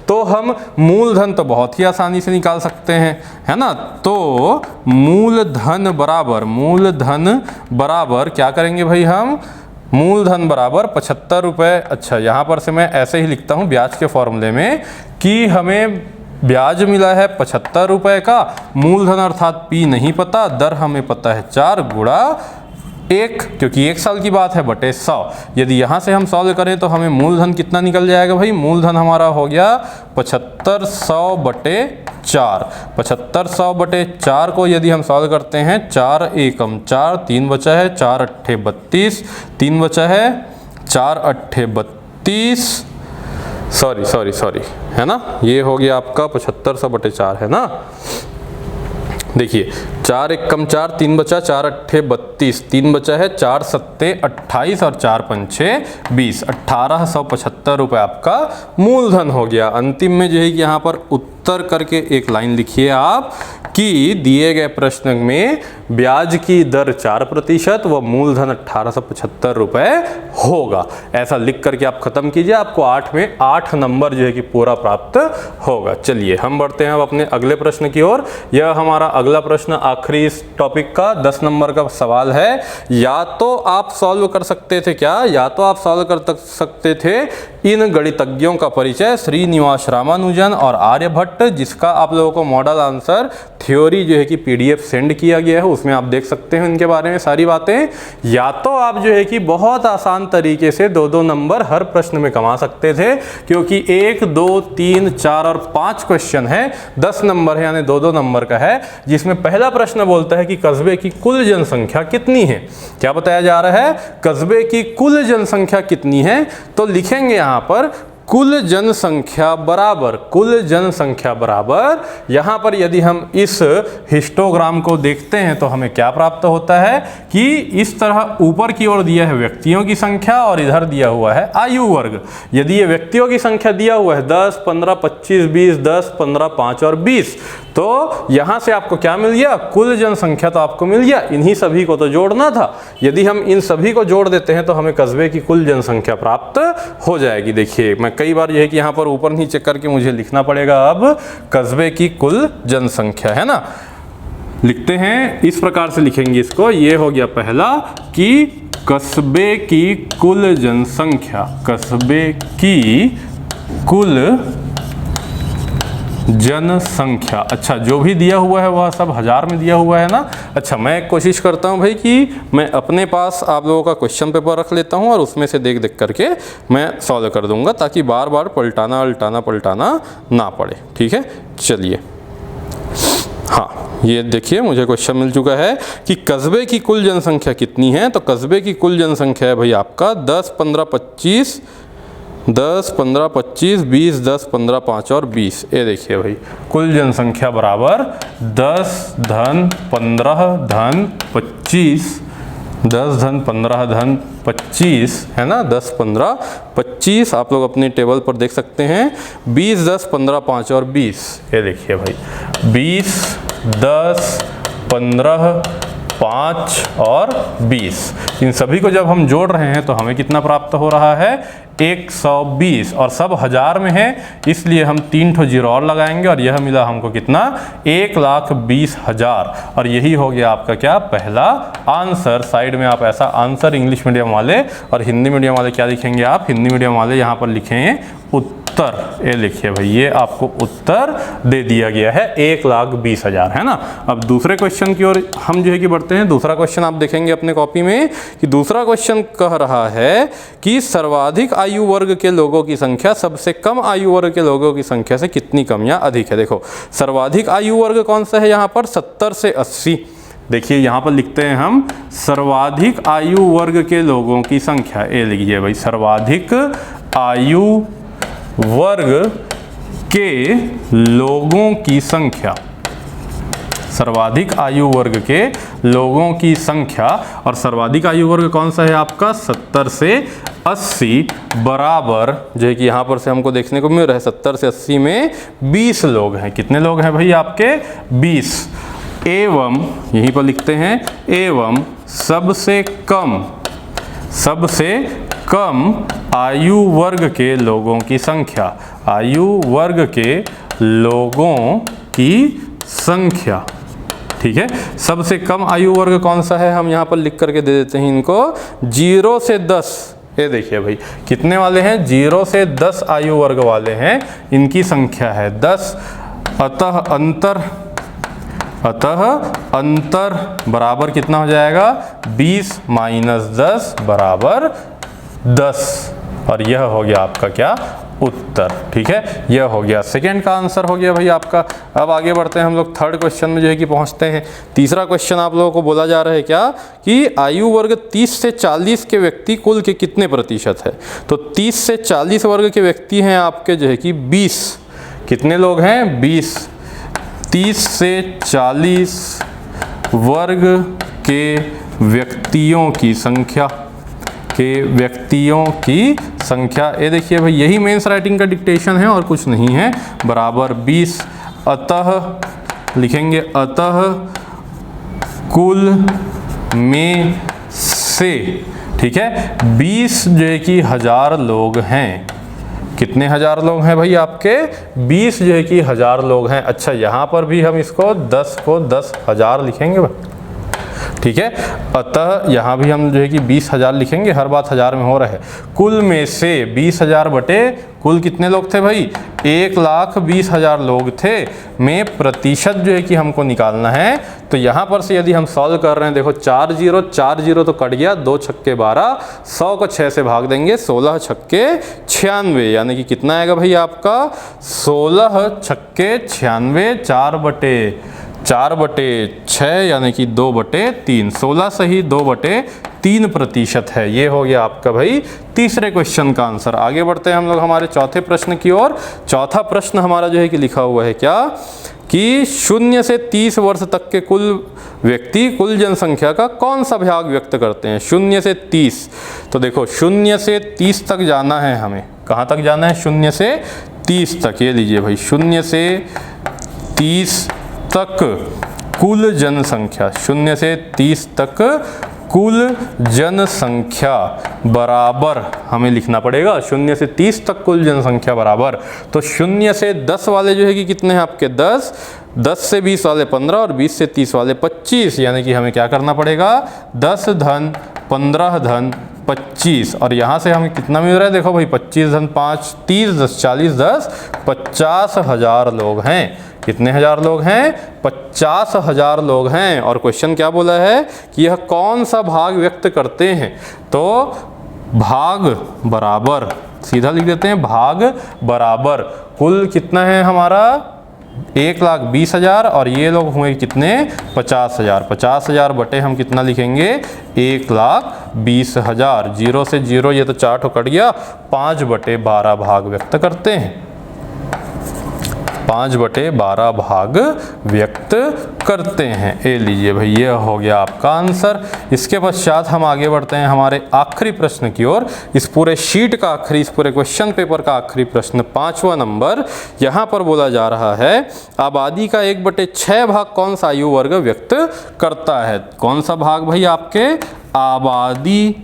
तो हम मूलधन तो बहुत ही आसानी से निकाल सकते हैं, है ना। तो मूलधन बराबर क्या करेंगे भाई, हम मूलधन बराबर 75 रुपये। अच्छा यहाँ पर से मैं ऐसे ही लिखता हूँ ब्याज के फॉर्मूले में कि हमें ब्याज मिला है 75 रुपये का, मूलधन अर्थात P नहीं पता, दर हमें पता है 4 गुणा 1, क्योंकि 1 साल की बात है, बटे 100। यदि यहाँ से हम सॉल्व करें तो हमें मूलधन कितना निकल जाएगा भाई, मूलधन हमारा हो गया 7500 बटे 4। 7500 बटे 4 को यदि हम सॉल्व करते हैं, 4 एकम 4, 3 बचा है, 4 अट्ठे 32, 3 बचा है, 4 अट्ठे 32, सॉरी है ना, ये हो गया आपका 7500 बटे 4 है ना। देखिए 4 एकम 4, 3 बचा, 4 अट्ठे 32, 3 बचा है, 4 सत्ते 28 और 4 पंचे 20, 1875 रुपये आपका मूलधन हो गया। अंतिम में जो है कि यहाँ पर उत्तर करके एक लाइन लिखिए आप कि दिए गए प्रश्न में ब्याज की दर 4% व मूलधन 1875 रुपये होगा। ऐसा लिख करके आप खत्म कीजिए, आपको 8 में 8 नंबर जो है कि पूरा प्राप्त होगा। चलिए हम बढ़ते हैं अब अपने अगले प्रश्न की ओर। यह हमारा अगला प्रश्न आखिरी इस टॉपिक का 10 नंबर का सवाल है। या तो आप सॉल्व कर सकते थे या तो आप सॉल्व कर सकते थे इन गणितज्ञों का परिचय श्रीनिवास रामानुजन और आर्यभट्ट, जिसका आप लोगों को मॉडल आंसर थ्योरी जो है कि PDF सेंड किया गया है, उसमें आप देख सकते हैं इनके बारे में सारी बातें। या तो आप जो है कि बहुत आसान तरीके से 2-2 नंबर हर प्रश्न में कमा सकते थे, क्योंकि 1, 2, 3, 4 और 5 क्वेश्चन है, 10 नंबर है यानी 2-2 नंबर का है, जिसमें पहला प्रश्न बोलता है कि कस्बे की कुल जनसंख्या कितनी है। क्या बताया जा रहा है, कस्बे की कुल जनसंख्या कितनी है, तो लिखेंगे यहाँ पर कुल जनसंख्या बराबर यहाँ पर यदि हम इस हिस्टोग्राम को देखते हैं तो हमें क्या प्राप्त होता है कि इस तरह ऊपर की ओर दिया है व्यक्तियों की संख्या और इधर दिया हुआ है आयु वर्ग। यदि ये व्यक्तियों की संख्या दिया हुआ है 10, 15, 25, 20, 10, 15, 5 और 20, तो यहाँ से आपको क्या मिल गया, कुल जनसंख्या तो आपको मिल गया। इन्हीं सभी को तो जोड़ना था, यदि हम इन सभी को जोड़ देते हैं तो हमें कस्बे की कुल जनसंख्या प्राप्त हो जाएगी। देखिए मैं कई बार यह है कि यहाँ पर ऊपर नीचे करके मुझे लिखना पड़ेगा अब कस्बे की कुल जनसंख्या, है ना। लिखते हैं इस प्रकार से लिखेंगे इसको, ये हो गया पहला कि कस्बे की कुल जनसंख्या, कस्बे की कुल जनसंख्या। अच्छा जो भी दिया हुआ है वह सब हजार में दिया हुआ है ना। अच्छा मैं कोशिश करता हूं भाई कि मैं अपने पास आप लोगों का क्वेश्चन पेपर रख लेता हूं और उसमें से देख देख करके मैं सॉल्व कर दूंगा, ताकि बार बार पलटाना ना पड़े। ठीक है चलिए, हाँ ये देखिए मुझे क्वेश्चन मिल चुका है कि कस्बे की कुल जनसंख्या कितनी है। तो कस्बे की कुल जनसंख्या है भाई आपका 10, 15, 25, 20, 10, 15, 5 और 20। ये देखिए भाई कुल जनसंख्या बराबर 10 धन 15 धन 25, 10 धन 15 धन 25 है ना, 10, 15, 25 आप लोग अपने टेबल पर देख सकते हैं। 20, 10, 15, 5 और 20। ये देखिए भाई 20, 10, 15, 5 और 20, इन सभी को जब हम जोड़ रहे हैं तो हमें कितना प्राप्त हो रहा है 120, और सब हजार में है इसलिए हम 3 ठो जीरो और लगाएंगे और यह मिला हमको कितना 1,20,000, और यही हो गया आपका क्या पहला आंसर। साइड में आप ऐसा आंसर इंग्लिश मीडियम वाले और हिंदी मीडियम वाले क्या लिखेंगे आप, हिंदी मीडियम वाले यहाँ पर लिखेंगे उत्तर, ये लिखिए भाई, ये आपको उत्तर दे दिया गया है 1,20,000, है ना। अब दूसरे क्वेश्चन की ओर हम जो है कि बढ़ते हैं। दूसरा क्वेश्चन आप देखेंगे अपने कॉपी में कि दूसरा क्वेश्चन कह रहा है कि सर्वाधिक आयु वर्ग के लोगों की संख्या सबसे कम आयु वर्ग के लोगों की संख्या से कितनी कम या अधिक है। देखो सर्वाधिक आयु वर्ग कौन सा है यहाँ पर, 70 से 80। देखिए यहाँ पर लिखते हैं हम सर्वाधिक आयु वर्ग के लोगों की संख्या, ये लिखिए भाई, सर्वाधिक आयु वर्ग के लोगों की संख्या, सर्वाधिक आयु वर्ग के लोगों की संख्या, और सर्वाधिक आयु वर्ग कौन सा है आपका 70 से 80 बराबर, जो है कि यहाँ पर से हमको देखने को मिल रहा है 70 से 80 में 20 लोग हैं। कितने लोग हैं भाई आपके 20, एवं यहीं पर लिखते हैं एवं सबसे कम आयु वर्ग के लोगों की संख्या, आयु वर्ग के लोगों की संख्या, ठीक है। सबसे कम आयु वर्ग कौन सा है हम यहाँ पर लिख करके दे देते हैं इनको, 0 से 10। ये देखिए भाई कितने वाले हैं, 0 से 10 आयु वर्ग वाले हैं, इनकी संख्या है 10। अतः अंतर बराबर कितना हो जाएगा, 20 माइनस 10 बराबर 10, और यह हो गया आपका क्या उत्तर, ठीक है। यह हो गया सेकंड का आंसर हो गया भाई आपका। अब आगे बढ़ते हैं हम लोग थर्ड क्वेश्चन में जो है कि पहुंचते हैं। तीसरा क्वेश्चन आप लोगों को बोला जा रहा है क्या कि आयु वर्ग 30 से 40 के व्यक्ति कुल के कितने प्रतिशत है। तो 30 से 40 वर्ग के व्यक्ति हैं आपके जो है कि 20, कितने लोग हैं 20। 30 से 40 वर्ग के व्यक्तियों की संख्या, ये देखिए भाई यही मेंस राइटिंग का डिक्टेशन है और कुछ नहीं है, बराबर 20। अतः लिखेंगे अतः कुल में से, ठीक है, 20 जो है कि 1000 लोग हैं। कितने 1000 लोग हैं भाई आपके, 20 जो है कि 1000 लोग हैं। अच्छा यहाँ पर भी हम इसको 10 को 10,000 लिखेंगे भाई, ठीक है। अतः यहाँ भी हम जो है कि 20,000 लिखेंगे, हर बात 1000 में हो रहा है। कुल में से 20,000 बटे कुल कितने लोग थे भाई, 1,20,000 लोग थे में प्रतिशत जो है कि हमको निकालना है। तो यहाँ पर से यदि हम सॉल्व कर रहे हैं, देखो 4 जीरो तो कट गया, 2 छक्के 12, 100 को 6 से भाग देंगे, 16 छक्के 96, यानी कि कितना आएगा भाई आपका 16 छक्के 96, 4 बटे 6 यानी कि 2/3, 16 सही 2/3 प्रतिशत है। ये हो गया आपका भाई तीसरे क्वेश्चन का आंसर। आगे बढ़ते हैं हम लोग हमारे चौथे प्रश्न की ओर। चौथा प्रश्न हमारा जो है कि लिखा हुआ है क्या कि 0 से 30 वर्ष तक के कुल व्यक्ति कुल जनसंख्या का कौन सा भाग व्यक्त करते हैं। 0 से 30, तो देखो 0 से 30 तक जाना है हमें, कहाँ तक जाना है 0 से 30 तक। ये लीजिए भाई 0 से 30 तक कुल जनसंख्या, 0 से 30 तक कुल जनसंख्या बराबर हमें लिखना पड़ेगा 0 से 30 तक कुल जनसंख्या बराबर। तो 0 से 10 वाले जो है कि कितने हैं आपके 10, 10 से 20 वाले 15 और 20 से 30 वाले 25, यानी कि हमें क्या करना पड़ेगा 10 धन 15 धन 25, और यहाँ से हमें कितना मिल रहा है देखो भाई 25 धन 5 30 10 40 10 50,000 लोग हैं। कितने हजार लोग हैं 50,000 लोग हैं। और क्वेश्चन क्या बोला है कि यह कौन सा भाग व्यक्त करते हैं, तो भाग बराबर, सीधा लिख देते हैं भाग बराबर। कुल कितना है हमारा 1,20,000 और ये लोग हुए कितने 50,000, 50,000 बटे हम कितना लिखेंगे 1,20,000। 0 से 0 ये तो 4 ठो कट गया, 5/12 भाग व्यक्त करते हैं। 5/12 भाग व्यक्त करते हैं। ये लीजिए भाई, ये हो गया आपका आंसर। इसके पश्चात हम आगे बढ़ते हैं हमारे आखिरी प्रश्न की ओर। इस पूरे शीट का आखिरी, इस पूरे क्वेश्चन पेपर का आखिरी प्रश्न 5वां नंबर। यहाँ पर बोला जा रहा है आबादी का 1/6 भाग कौन सा आयु वर्ग व्यक्त करता है। कौन सा भाग भाई, आपके आबादी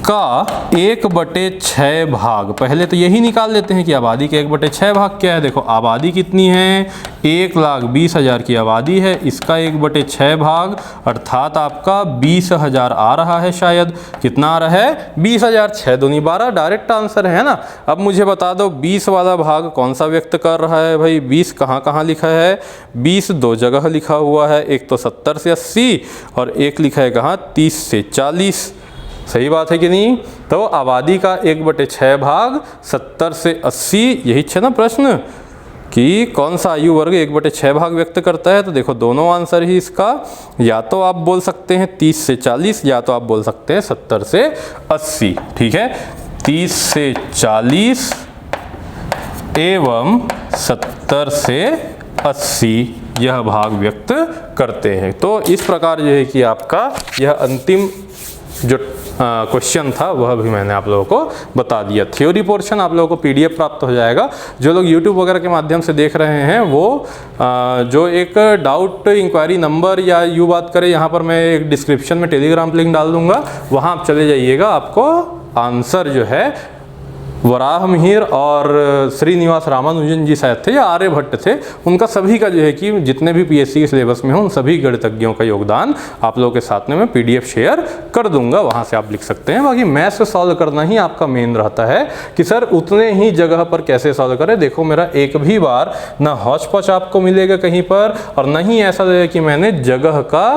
का 1/6 भाग। पहले तो यही निकाल लेते हैं कि आबादी के 1/6 भाग क्या है। देखो आबादी कितनी है, 1,20,000 की आबादी है, इसका 1/6 भाग अर्थात आपका 20,000 आ रहा है। शायद कितना आ रहा है, 20,000। 6 दूनी 12, डायरेक्ट आंसर है ना। अब मुझे बता दो 20 वाला भाग कौन सा व्यक्त कर रहा है भाई। 20 कहाँ कहाँ लिखा है, 20 दो जगह लिखा हुआ है, एक तो 70 से 80 और एक लिखा है कहाँ 30 से 40। सही बात है कि नहीं। तो आबादी का 1/6 भाग 70 से 80, यही है ना प्रश्न कि कौन सा आयु वर्ग 1/6 भाग व्यक्त करता है। तो देखो दोनों आंसर ही इसका, या तो आप बोल सकते हैं 30 से 40 या तो आप बोल सकते हैं 70 से 80। ठीक है, 30 से 40 एवं 70 से 80 यह भाग व्यक्त करते हैं। तो इस प्रकार जो है कि आपका यह अंतिम जो क्वेश्चन था वह भी मैंने आप लोगों को बता दिया। थ्योरी पोर्शन आप लोगों को पीडीएफ प्राप्त हो जाएगा। जो लोग यूट्यूब वगैरह के माध्यम से देख रहे हैं वो जो एक डाउट इंक्वायरी नंबर या यूँ बात करें, यहाँ पर मैं एक डिस्क्रिप्शन में टेलीग्राम लिंक डाल दूंगा, वहाँ आप चले जाइएगा। आपको आंसर जो है वराह मिहिर और श्रीनिवास रामानुजन जी शायद थे या आर्यभट्ट थे, उनका सभी का जो है कि जितने भी पीएससी के सिलेबस में हो उन सभी गणितज्ञों का योगदान आप लोगों के साथ में मैं पीडीएफ शेयर कर दूंगा, वहाँ से आप लिख सकते हैं। बाकी मैथ्स से सॉल्व करना ही आपका मेन रहता है कि सर उतने ही जगह पर कैसे सॉल्व करें। देखो मेरा एक भी बार ना हौच पौच आपको मिलेगा कहीं पर, और ना ही ऐसा है कि मैंने जगह का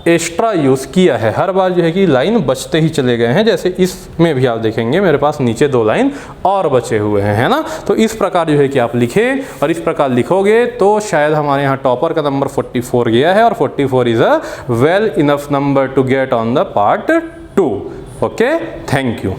एक्स्ट्रा यूज़ किया है। हर बार जो है कि लाइन बचते ही चले गए हैं। जैसे इसमें भी आप देखेंगे मेरे पास नीचे 2 लाइन और बचे हुए हैं, है ना। तो इस प्रकार जो है कि आप लिखें, और इस प्रकार लिखोगे तो शायद हमारे यहाँ टॉपर का नंबर 44 गया है, और 44 is a well enough number to get on the part 2। Okay, thank you.